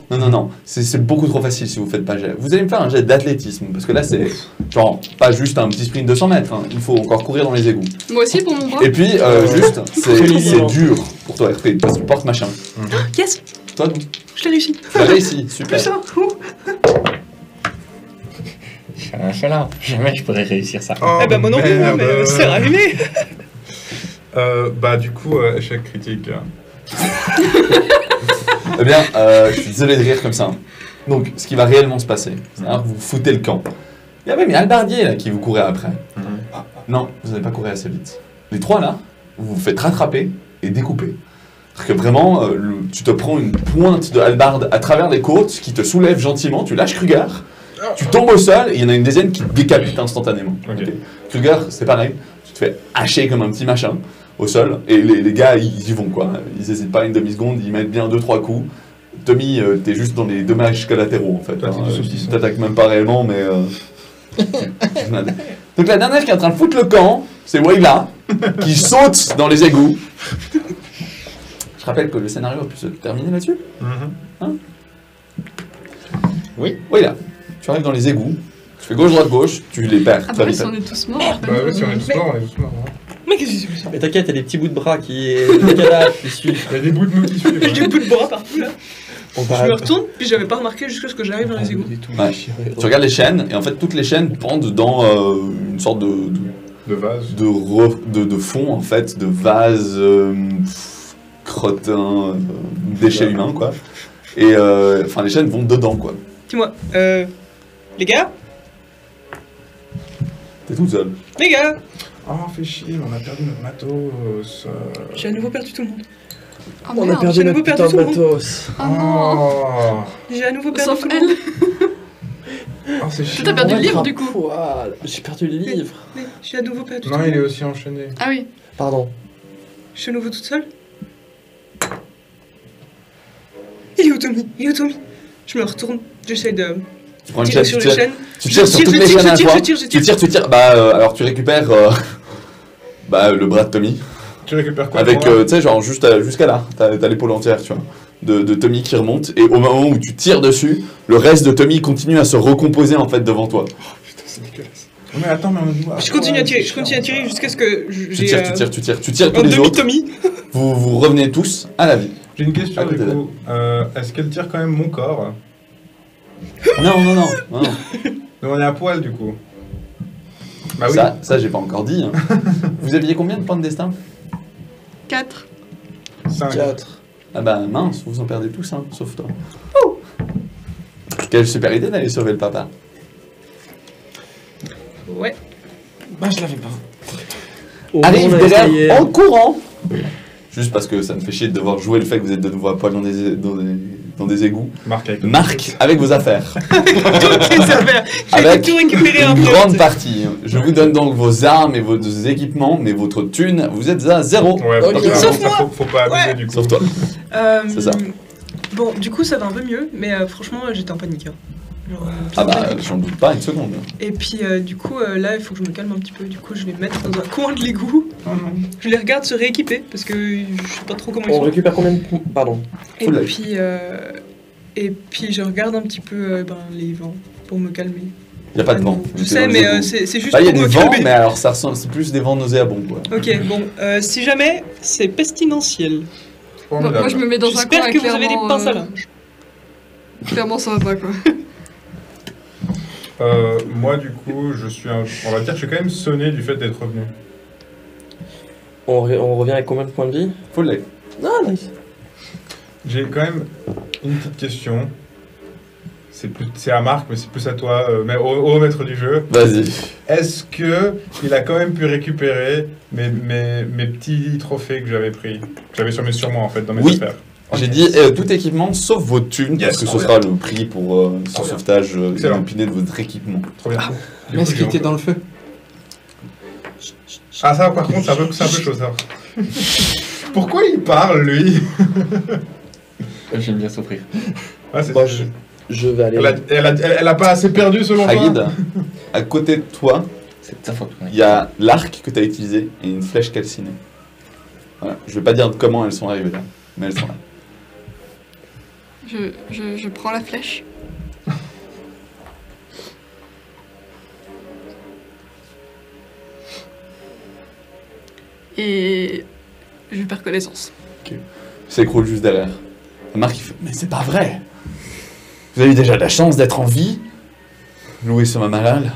C'est beaucoup trop facile si vous faites pas jet. Vous allez me faire un jet d'athlétisme. Parce que là, c'est genre pas juste un petit sprint de 100 mètres. Hein. Il faut encore courir dans les égouts.
Moi aussi pour mon bras.
Et puis, juste, c'est dur pour toi, RP. Parce que tu portes machin.
Yes,
Toi, non.
je l'ai réussi.
Tu as réussi. Super.
Putain, ouh.
Je suis un chelard. Jamais je pourrais réussir ça.
Oh,
Eh ben moi non plus,
merde.
mais c'est arrivé.
Bah du coup, échec critique.
Eh bien, je suis désolé de rire comme ça. Donc, ce qui va réellement se passer, c'est que vous foutez le camp. Il y a même Albardier là qui vous courait après. Non, vous n'allez pas courir assez vite. Les trois là, vous vous faites rattraper et découper. C'est-à-dire que vraiment, tu te prends une pointe de hallebarde à travers les côtes qui te soulève gentiment, tu lâches Kruger, tu tombes au sol et il y en a une dizaine qui te décapite instantanément.
Ok.
Ok. Kruger, c'est pareil, tu te fais hacher comme un petit machin au sol et les gars ils y vont quoi. Ils hésitent pas une demi-seconde, ils mettent bien 2-3 coups. Tommy, t'es juste dans les dommages collatéraux en fait.
Toi, t'es du saucisson.
T'attaques même pas réellement, mais. Donc la dernière qui est en train de foutre le camp, c'est Wayla, qui saute dans les égouts. Je rappelle que le scénario a pu se terminer là-dessus.
Oui.
Wayla, tu arrives dans les égouts, tu fais gauche, tu les perds.
Ah
très
bah oui,
vite.
si on est tous morts.
Bah oui, si on est tous morts, on est tous morts. Hein.
Mais qu'est-ce qui s'est passé?
Mais t'inquiète, il y a des petits bouts de bras qui cadavres qui suivent.
Il y a des bouts de nous qui suivent.
J'ai des bouts de bras partout là.
On
Je me retourne, puis j'avais pas remarqué jusqu'à ce que j'arrive dans les égouts.
Ouais. Tu regardes les chaînes, et en fait toutes les chaînes pendent dans une sorte
De vase.
de fond en fait, de vase crottin, déchets humains quoi. Et enfin les chaînes vont dedans quoi.
Dis-moi, les gars,
T'es toute seule.
les gars,
Oh, fait chier, on a perdu notre matos.
j'ai à nouveau perdu tout le monde.
Oh
On a
merde.
perdu
j'ai
notre
nouveau
putain de
perdu tout le
matos.
Oh non.
Oh,
J'ai à nouveau perdu
Sauf
tout le
elle.
monde.
oh c'est chiant.
T'as perdu
On
le
va
livre
être
du
un
coup.
poil. J'ai perdu le livre.
Mais j'ai à nouveau perdu
Non,
tout le
il est
monde.
aussi enchaîné.
Ah oui.
Pardon.
Je suis à nouveau toute seule. Il est où Tommy? Il est où Tommy? Je me retourne, j'essaie de
Tu prends une
tirer
chaîne,
sur les chaînes.
tu tires sur
Je
toutes
tire,
les
je
chaînes à la
tire,
fois.
je tire.
Tu tires. Bah alors tu récupères bah, le bras de Tommy.
Tu récupères quoi
Avec,
moi
tu sais, genre juste jusqu'à là, t'as l'épaule entière, tu vois, de Tommy qui remonte, et au moment où tu tires dessus, le reste de Tommy continue à se recomposer en fait devant toi.
Putain, c'est dégueulasse. Oh, mais attends, mais on doit.
Je continue à tirer, jusqu'à ce que
Tu
j'ai
tires tous
un
les autres,
demi-Tommy.
vous revenez tous à la vie.
J'ai une question
À
du
côté d'elle.
coup. Est-ce qu'elle tire quand même mon corps?
Non.
Donc on est à poil du coup. Bah oui.
Ça j'ai pas encore dit. Hein. Vous aviez combien de points de destin?
4.
5.
4.
Ah bah mince, vous en perdez tous, hein, sauf toi. Quelle super idée d'aller sauver le papa.
Ouais.
Bah, je l'avais pas.
Arrive
on a
derrière
essayé.
en courant. Juste parce que ça me fait chier de devoir jouer le fait que vous êtes de nouveau à poil dans des égouts.
Marc avec
Marc avec vos affaires.
Toutes les affaires. J'ai
Avec
tout récupéré un
Une
peu.
grande partie. Je vous donne donc vos armes et vos équipements, mais votre thune, vous êtes à 0.
Ouais,
Ok.
donc,
Sauf
ça,
moi.
faut pas abuser
Ouais.
du coup.
Sauf toi.
C'est
ça.
Bon, du coup, ça va un peu mieux, mais franchement, j'étais en panique. Hein. Genre,
Ah
bien
bah,
panique.
j'en doute pas une seconde.
Et puis, du coup, là, il faut que je me calme un petit peu. Du coup, je vais me mettre dans un coin de l'égout.
Oh non.
Je les regarde se rééquiper parce que je sais pas trop comment ils
On
sont.
récupère combien de points? Pardon.
Et
Oula.
puis, je regarde un petit peu les vents pour me calmer.
Il n'y a pas de vent.
Je sais, mais c'est juste
Bah, il y a
pour
des
me
vents,
calmer.
mais alors ça ressemble, c'est plus des vents nauséabonds quoi.
Ok, bon, si jamais, c'est pestilentiel.
Formidable.
Moi je me mets dans un
J'espère
coin
que vous avez des
clairement,
pinces à linge.
clairement ça va pas quoi.
Moi du coup, on va dire que je suis quand même sonné du fait d'être revenu.
On revient avec combien de points de vie?
Faut le
Ah, nice.
J'ai quand même une petite question. c'est à Marc, mais c'est plus à toi, mais au maître du jeu.
Vas-y.
Est-ce que il a quand même pu récupérer mes petits trophées que j'avais pris, que j'avais sur moi en fait dans mes
Oui.
affaires?
J'ai dit tout équipement sauf votre thune,
Yes,
parce que ce
trop
sera le prix pour ce
Trop bien.
sauvetage
Excellent.
inopiné de votre équipement.
Trop bien.
Mais est-ce qu'il était dans le feu?
Ah ça par contre c'est un peu chaud ça. Pourquoi il parle lui?
J'aime bien souffrir.
Ah, c'est
Moi, je vais aller.
elle a pas assez perdu selon toi?
Agid, à côté de toi,
C'est de ta faute. Ouais.
il y a l'arc que tu as utilisé et une flèche calcinée. Voilà. Je vais pas dire comment elles sont arrivées là, mais elles sont là.
Je prends la flèche. Et je perds connaissance.
S'écroule juste derrière. Et Marc il fait mais c'est pas vrai. Vous avez eu déjà la chance d'être en vie. Louis Somamalal.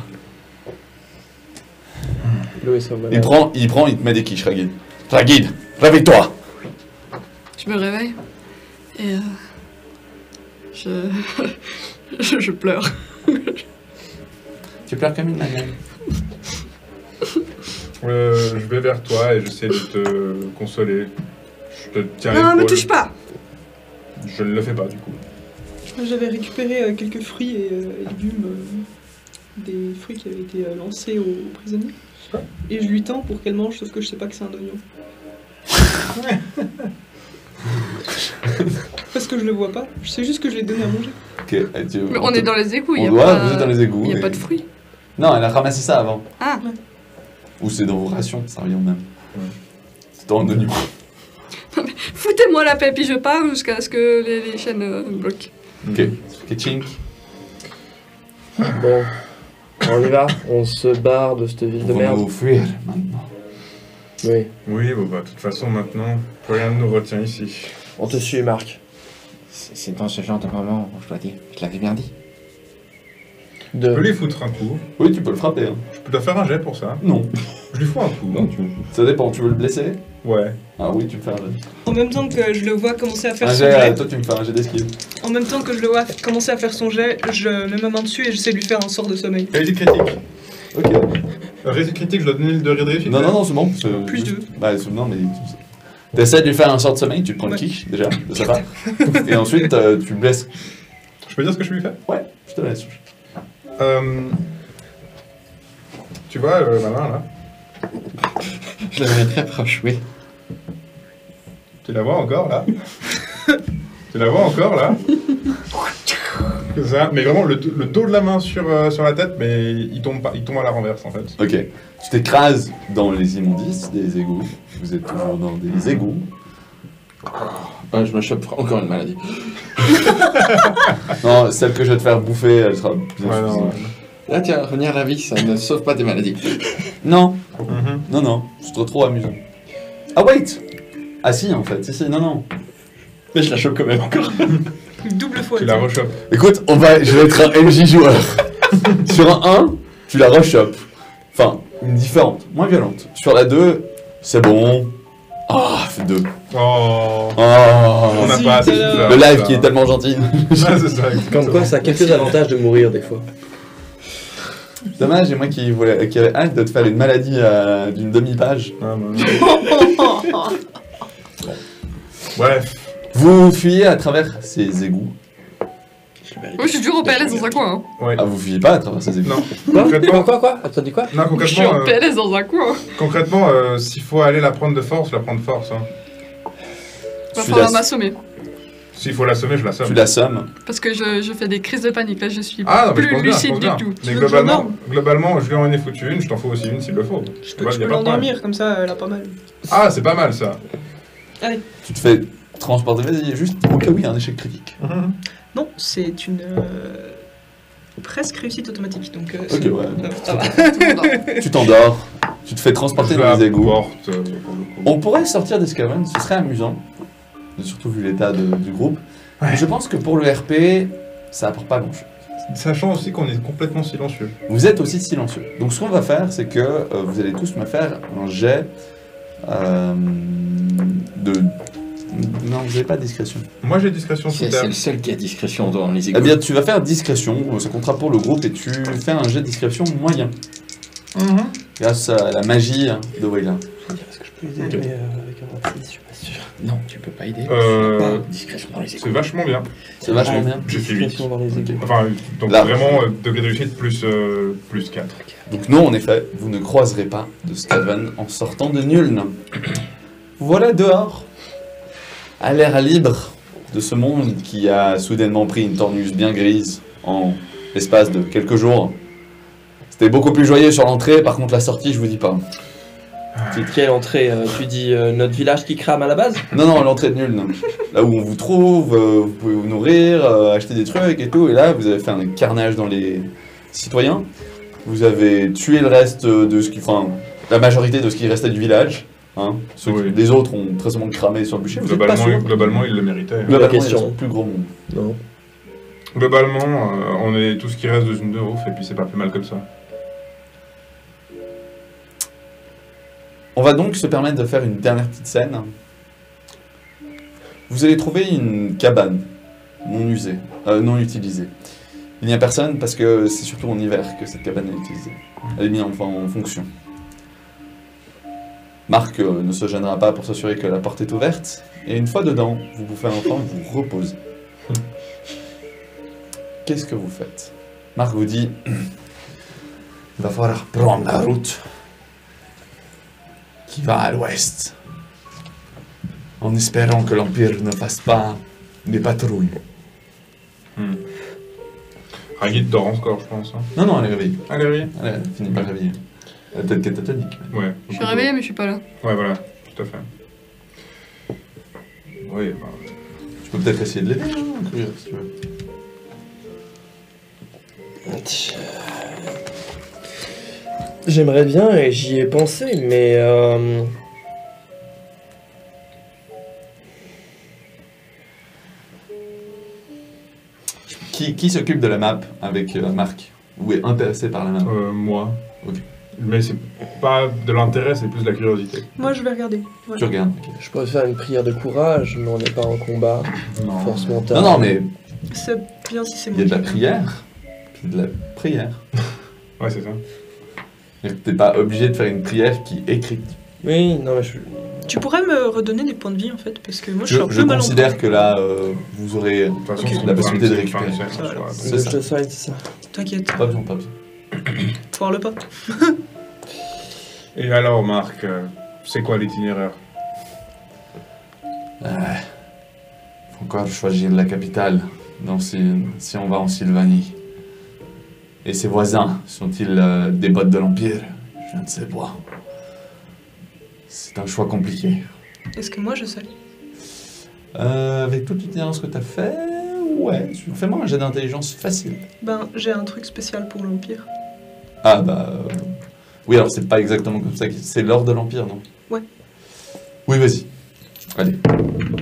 Louis Somamalal.
Il te met des quiches, Ragid. Ragid, réveille-toi.
Je me réveille et je pleure.
Tu pleures comme une madeleine.
Je vais vers toi et j'essaie de te consoler. Je te tiens
Non, me
l'épaule.
touche pas.
Je ne le fais pas du coup.
J'avais récupéré quelques fruits et légumes, des fruits qui avaient été lancés aux prisonniers. Et je lui tends pour qu'elle mange, sauf que je sais pas que c'est un oignon. Parce que je le vois pas, je sais juste que je l'ai donné à manger.
Ok,
Mais on est dans les égouts, il y a
Ouais,
pas...
vous êtes dans les égouts.
Il n'y a
et-
pas de fruits.
Non, elle a ramassé ça avant.
Ah,
Ou c'est dans vos rations, ça revient au même. C'est dans le oignon.
foutez-moi la paix, puis je pars jusqu'à ce que les chaînes bloquent.
Ok. Ketching.
Bon, on y va. On se barre de cette ville de
On va
merde.
vous fuir maintenant.
Oui.
Oui, bon bah de toute façon maintenant, plus rien ne nous retient ici.
On te suit, Marc.
C'est dans ce genre de moment, je dois dire. Je l'avais bien dit.
Je peux
De...
lui foutre un coup.
Oui, tu peux le frapper. Hein.
Je peux faire un jet pour ça.
Non.
Je lui fous un coup.
Ça dépend, tu veux le blesser?
Ouais.
Ah oui, tu me fais un jet.
En même temps que je le vois commencer à faire
Un
son
jet,
jet,
toi tu me fais un jet d'esquive.
en même temps que je le vois commencer à faire son jet, je mets ma main dessus et j'essaie de lui faire un sort de sommeil.
Réussite critique.
Ok.
Réussite critique, je dois donner le de réussite.
Non, non, non, c'est bon.
Plus
juste-
deux.
Bah, non, mais. T'essaies de lui faire un sort de sommeil, tu te prends une
Ouais.
quiche, déjà, de sa part. Et ensuite, tu le blesses.
Je peux dire ce que je lui fais?
Ouais, je te laisse.
Tu vois ma main là?
Je l'avais très proche, oui.
Tu la vois encore là? Tu la vois encore là? Que ça, mais vraiment le dos de la main sur la tête, mais il tombe pas, il tombe à la renverse en fait.
Ok. Tu t'écrases dans les immondices des égouts. Vous êtes toujours dans des égouts.
Ouais, je me chope encore une maladie.
Non, celle que je vais te faire bouffer, elle sera bien
Ouais, non,
suffisante.
Là, tiens, revenir à la vie, ça ne sauve pas des maladies.
Non,
Mhm.
non, non, c'est trop amusant. Ah, wait! Ah, si, en fait, si, non, non.
Mais je la chope quand même encore.
Une double fois.
Tu la rechopes.
Écoute, je vais être un MJ joueur. Sur un 1, tu la rechopes. Enfin, une différente, moins violente. Sur la 2, c'est bon. Ah, fait 2.
Oh.
Oh.
On n'a
Si,
pas assez
t'as
souffert.
Le live qui est tellement gentil.
Ouais, c'est ça.
Comme quoi, ça a quelques avantages de mourir des fois.
Dommage, et moi qui avait hâte de te faire une maladie d'une demi-page.
Ah, bah, bref.
Vous fuyez à travers ces égouts.
Moi, je suis toujours au PLS dans un coin. Hein.
Ouais.
Ah, vous fuyez pas à travers ces égouts.
Non.
Quoi
Concrètement,
Quoi T'as dit quoi
non,
Je suis
concrètement,
en PLS dans un coin.
s'il faut aller la prendre de force, la prendre de force. Hein.
Va
Tu
falloir
la-
m'assommer.
S'il faut l'assommer, je l'assomme.
Tu l'assommes.
Parce que je fais des crises de panique. Là, je suis
Ah non, mais je
plus
pense bien, je
lucide
pense
du
bien.
tout.
Mais
veux que je
globalement, je lui en ai foutu une, je t'en fous aussi une s'il le faut.
Je
Tu vois,
peux
y a pas de problème.
l'endormir, comme ça, elle a pas mal.
Ah, c'est pas mal ça.
Tu te fais transporter. Vas-y, juste au cas où il y a un échec critique.
Non, c'est une presque réussite automatique, donc
Ok, ouais.
ça va.
Tu t'endors. Tu te fais transporter
Je
dans
la
les égouts.
porte, pour le coup.
On pourrait sortir des Scaven, ce serait amusant. Surtout vu l'état du groupe.
Ouais.
Mais je pense que pour le RP, ça apporte pas grand chose.
Sachant aussi qu'on est complètement silencieux.
Vous êtes aussi silencieux. Donc ce qu'on va faire, c'est que vous allez tous me faire un jet de Non, vous n'avez pas de discrétion.
Moi j'ai discrétion sous
C'est
terre.
le seul qui a discrétion dans les égouts.
Eh bien, tu vas faire discrétion, ça comptera pour le groupe, et tu fais un jet de discrétion moyen, grâce à la magie de Wayla.
Je veux dire, est-ce que je peux aider
Ok.
mais avec un artiste, je suis pas sûr.
Non, tu peux pas aider. Discrétion dans les égouts.
C'est vachement bien.
C'est vachement bien.
J'ai fait 8.
Discrétion dans les égouts.
Enfin, donc
Là.
vraiment, degré de réussite plus 4.
Donc non, en effet, vous ne croiserez pas de Skaven en sortant de Nuln. Voilà dehors, à l'air libre de ce monde qui a soudainement pris une tornus bien grise en l'espace de quelques jours. C'était beaucoup plus joyeux sur l'entrée, par contre la sortie, je vous dis pas.
C'est quelle entrée tu dis notre village qui crame à la base?
Non, non, l'entrée de Nuln. Là où on vous trouve, vous pouvez vous nourrir, acheter des trucs et tout, et là vous avez fait un carnage dans les citoyens. Vous avez tué le reste de ce qui... Enfin, la majorité de ce qui restait du village. Hein.
Oui.
Les autres ont très souvent cramé sur le bûcher. Vous êtes pas sûr.
Globalement, il le méritait.
Globalement,
La question.
il reste plus gros monde.
Non.
Globalement, on est tout ce qui reste de zone de ouf, et puis c'est pas plus mal comme ça.
On va donc se permettre de faire une dernière petite scène. Vous allez trouver une cabane non usée, non utilisée. Il n'y a personne parce que c'est surtout en hiver que cette cabane est utilisée. Elle est mise en fonction. Marc ne se gênera pas pour s'assurer que la porte est ouverte. Et une fois dedans, vous pouvez enfin vous reposer. Qu'est-ce que vous faites? Marc vous dit, il va falloir prendre la route qui va à l'ouest, en espérant que l'Empire ne fasse pas des patrouilles.
Ragit dort encore, je pense. Hein.
Non, non, elle est réveillée.
Allez, oui.
Elle finit par réveiller. Elle est peut-être catatonique. mais-
Ouais.
Je suis réveillée, mais je suis pas là.
Ouais, voilà, tout à fait. Oui, bah,
Tu peux peut-être essayer de l'aider, hein, Kruger, si tu veux.
J'aimerais bien et j'y ai pensé, mais
Qui s'occupe de la map avec Marc? Ou est intéressé par la map?
moi.
Ok.
Mais c'est pas de l'intérêt, c'est plus de la curiosité.
Moi, je vais regarder. Ouais.
Tu regardes. ok.
je pourrais faire une prière de courage, mais on n'est pas en combat.
Non.
Force mentale.
Non, non, mais
C'est bien si c'est
il y a de la
moi.
prière, puis de la prière.
Ouais, c'est ça.
C'est-à-dire que t'es pas obligé de faire une prière qui est écrite.
Oui, non, mais je...
Tu pourrais me redonner des points de vie en fait, parce que moi je
Je,
suis un
je
peu mal en
considère que là, vous aurez...
De toute façon,
Ok.
c'est
La
une
possibilité de
fin
récupérer.
scène,
Ça va,
je crois.
C'est
le
ça.
jeu side, c'est ça.
T'inquiète,
Pas besoin, pas besoin.
foire le pas.
Et alors, Marc, c'est quoi l'itinéraire?
Faut encore choisir la capitale si on va en Sylvanie. Et ses voisins sont-ils des bottes de l'Empire? Je ne sais pas. C'est un choix compliqué.
Est-ce que moi je sais?
Avec toute l'itinérance que t'as fait, ouais. Fais-moi un jet d'intelligence facile.
Ben, j'ai un truc spécial pour l'Empire.
Ah bah... Oui, alors c'est pas exactement comme ça. C'est l'ordre de l'Empire, non?
Ouais.
Oui, vas-y. Allez.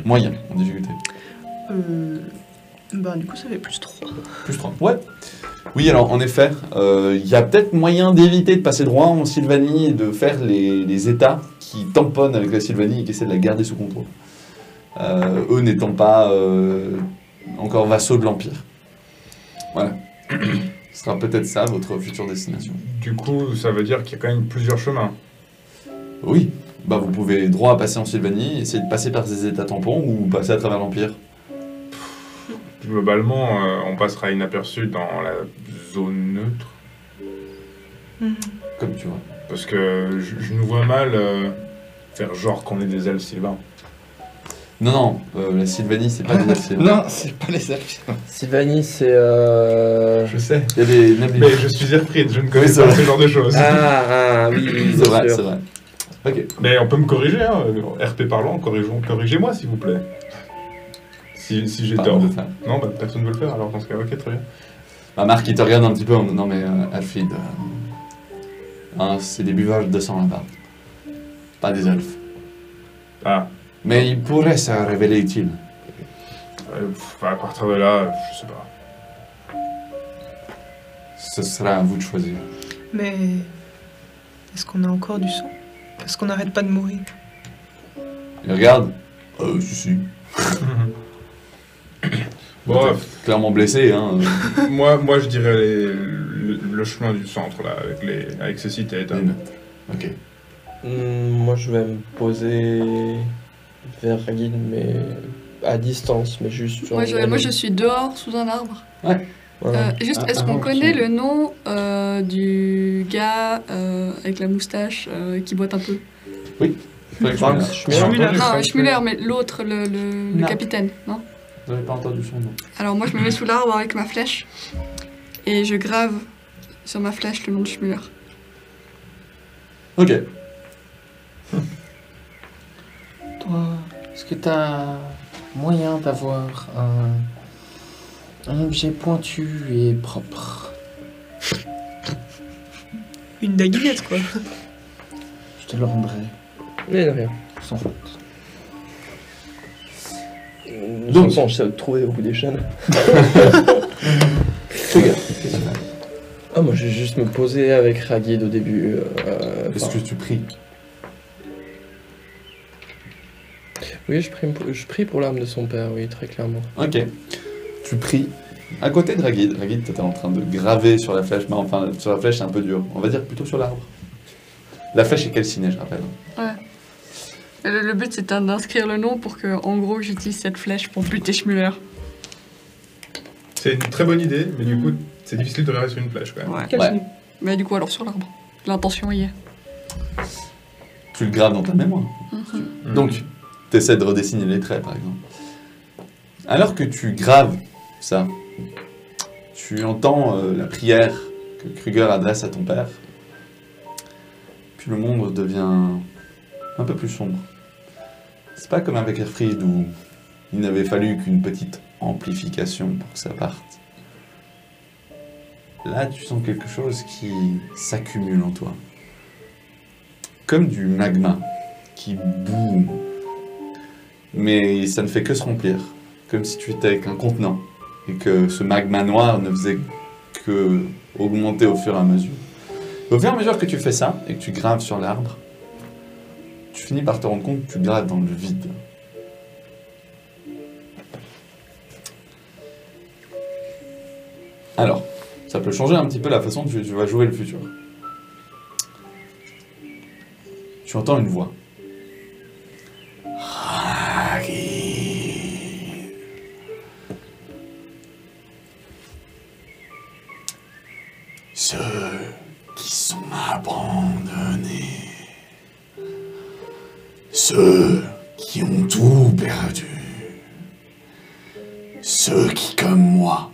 Moyen, en difficulté.
Ben, du coup, ça fait plus 3.
Plus 3. Ouais. Oui, alors en effet, il y a peut-être moyen d'éviter de passer droit en Sylvanie et de faire les États qui tamponnent avec la Sylvanie et qui essaient de la garder sous contrôle. Eux n'étant pas encore vassaux de l'Empire. Voilà. Ce sera peut-être ça, votre future destination.
Du coup, ça veut dire qu'il y a quand même plusieurs chemins.
Oui, bah vous pouvez droit passer en Sylvanie, essayer de passer par ces États tampons ou passer à travers l'Empire.
Globalement, on passera inaperçu dans la zone neutre.
Comme tu vois.
Parce que je nous vois mal faire genre qu'on est des elfes sylvains.
Non, non, la Sylvanie, c'est pas des elfes.
Non, c'est pas les elfes.
Sylvanie, c'est...
Je sais.
Il y a des nables.
Mais je suis Erfried, je ne connais
Oui, c'est
pas
vrai.
ce genre de choses.
Ah, oui, oui,
C'est vrai,
bien
c'est
sûr.
vrai. Ok.
Mais on peut me corriger, hein. RP parlant, corrigez-moi s'il vous plaît. Si j'ai
Pas
tort.
de le faire.
Non, bah personne ne veut le faire alors dans ce cas, ok, très bien.
Bah, Marc, il te regarde un petit peu en non mais Alfred, hein, c'est des buveurs de sang là-bas. Pas des elfes.
Ah,
Mais ils pourraient se révéler utiles.
à partir de là, je sais pas.
Ce sera à vous de choisir.
Mais est-ce qu'on a encore du sang? Est-ce qu'on n'arrête pas de mourir?
Il regarde. Si.
Bon, bref.
Clairement blessé, hein.
Moi, je dirais le chemin du centre, là, avec ceci et Ethan.
Ok.
Moi, je vais me poser vers Ragid, mais à distance, mais juste sur
Moi, je suis dehors, sous un arbre.
Voilà.
Juste, est-ce
Ah,
qu'on
ok.
connaît le nom du gars avec la moustache qui boite un peu?
Frank Schmier.
Non, Schmuller, mais l'autre, le
Non.
capitaine, non?
Vous n'avez pas entendu son nom.
Alors moi, je me mets sous l'arbre avec ma flèche et je grave sur ma flèche le nom de Schmuller.
Ok.
Toi, est-ce que t'as moyen d'avoir un objet pointu et propre?
Une daguinette, quoi.
Je te le rendrai,
Mais de rien.
sans faute.
De
Donc-
toute façon, je sais où te trouver au bout des chaînes.
Regarde.
Ah, moi, je vais juste me poser avec Ragid au début.
Est-ce
enfin,
que tu pries?
Oui, je prie pour l'âme de son père, oui, très clairement.
Ok. Tu pries. À côté de Ragid, Ragid, t'étais en train de graver sur la flèche, mais enfin, sur la flèche, c'est un peu dur. On va dire plutôt sur l'arbre. La flèche est calcinée, je rappelle.
Et le but, c'est d'inscrire le nom pour que, en gros, j'utilise cette flèche pour buter Schmuller.
C'est une très bonne idée, mais du coup, c'est difficile de regarder sur une flèche, quand même.
Ouais.
Calciné.
Mais du coup, alors sur l'arbre. L'intention y est.
Tu le graves dans ta mémoire.
Mhm.
Donc, tu essaies de redessiner les traits, par exemple. Alors que tu graves ça, tu entends la prière que Kruger adresse à ton père. Puis le monde devient un peu plus sombre. C'est pas comme avec Erfried où il n'avait fallu qu'une petite amplification pour que ça parte. Là, tu sens quelque chose qui s'accumule en toi. Comme du magma qui boum. Mais ça ne fait que se remplir. Comme si tu étais avec un contenant. Et que ce magma noir ne faisait que augmenter au fur et à mesure. Et au fur et à mesure que tu fais ça, et que tu graves sur l'arbre, tu finis par te rendre compte que tu graves dans le vide. Alors, ça peut changer un petit peu la façon dont tu vas jouer le futur. Tu entends une voix. Ceux qui sont abandonnés. Ceux qui ont tout perdu. Ceux qui, comme moi,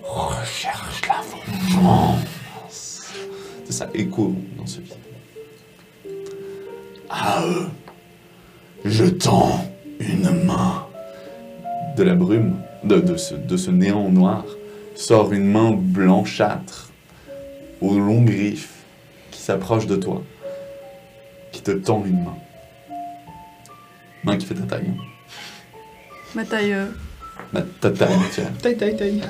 recherchent la vengeance. Ça écho dans ce vide. À eux, je tends une main. De la brume, de ce néant noir, sort une main blanchâtre, aux longs griffes, qui s'approche de toi, qui te tend une main. Main qui fait ta taille.
Ma taille.
Ta taille, tiens.
Taille.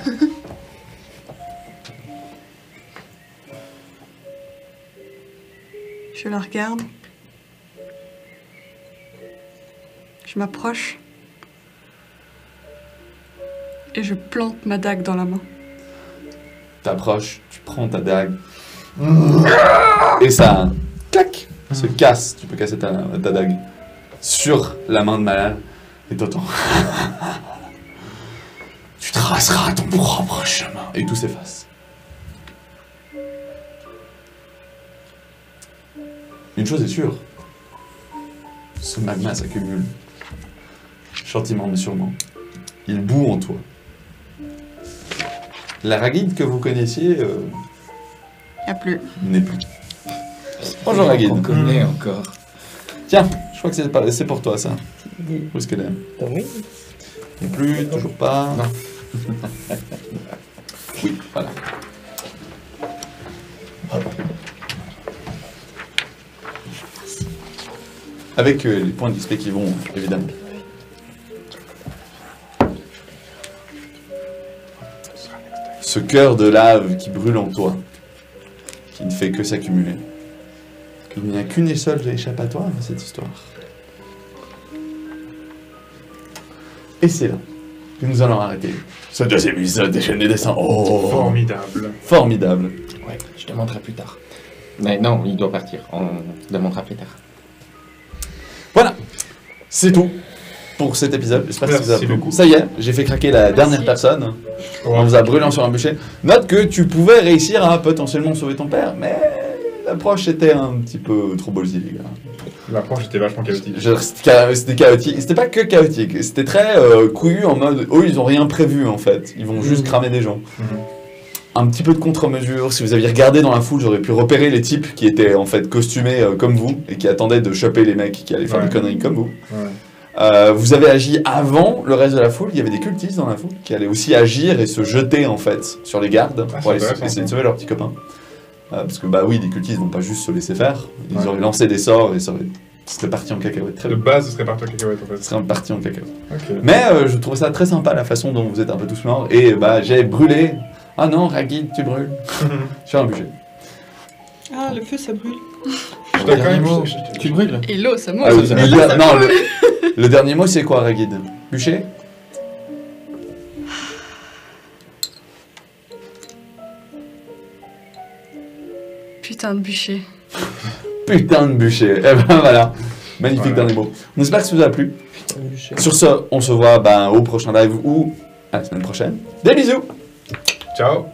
Je la regarde. Je m'approche. Et je plante ma dague dans la main.
T'approches, tu prends ta dague, et ça, clac, se casse. Tu peux casser ta dague sur la main de Malal, et t'entends. Tu traceras ton propre chemin, et tout s'efface. Une chose est sûre, ce magma s'accumule, gentiment mais sûrement. Il bout en toi. La Ragid que vous connaissiez
Y a plus.
n'est plus. Bonjour Ragid.
On connaît encore.
Tiens, je crois que c'est pour toi ça. Où est-ce qu'elle est?
Ah oui.
Non plus, toujours pas.
Non.
Oui, voilà. Avec les points d'XP qui vont, évidemment. Ce cœur de lave qui brûle en toi, qui ne fait que s'accumuler. Il n'y a qu'une seule échappatoire à cette histoire. Et c'est là que nous allons arrêter ce deuxième épisode des chaînes des dessins. Oh,
Formidable.
formidable.
Ouais, je te montrerai plus tard. Mais non, il doit partir. On te montrera plus tard.
Voilà, c'est tout pour cet épisode. J'espère que ça vous a
Merci
plu.
beaucoup.
Ça y est, j'ai fait craquer la
Merci.
dernière personne en vous a brûlant sur un bûcher. Note que tu pouvais réussir à potentiellement sauver ton père, mais l'approche était un petit peu trop ballsy, les gars.
L'approche était vachement chaotique.
C'était chaotique. C'était pas que chaotique, c'était très couillu en mode eux ils ont rien prévu en fait. Ils vont juste cramer des gens.
Mhm.
Un petit peu de contre-mesure. Si vous aviez regardé dans la foule, j'aurais pu repérer les types qui étaient en fait costumés comme vous et qui attendaient de choper les mecs qui allaient faire
Ouais.
des conneries comme vous.
Ouais.
Vous avez agi avant le reste de la foule. Il y avait des cultistes dans la foule qui allaient aussi agir et se jeter en fait sur les gardes
Ah,
pour aller
c'est intéressant,
essayer de
ça.
sauver leurs petits copains. Parce que bah oui, les cultistes vont pas juste se laisser faire. Ils
Ouais.
auraient lancé des sorts et ça serait parti en cacahuète. Très
De
bien.
base, ce serait parti en cacahuète en
Ce
fait.
serait parti en cacahuète.
Ok.
Mais je trouvais ça très sympa la façon dont vous êtes un peu tous morts. Et bah j'ai brûlé. Ah non, Ragid, tu brûles. Sur un bûcher.
Ah, le feu, ça brûle.
Je dois quand même.
Mot, tu brûles.
Et l'eau, ça monte.
Ah,
oui, ça
le,
brûle.
non, le dernier mot c'est quoi, Ragid? Bûcher?
Putain de bûcher.
Putain de bûcher. Et ben voilà. Magnifique
Voilà.
dernier mot. On espère que ça vous a plu.
Un bûcher.
Sur ce, on se voit au prochain live ou à la semaine prochaine. Des bisous!
Ciao.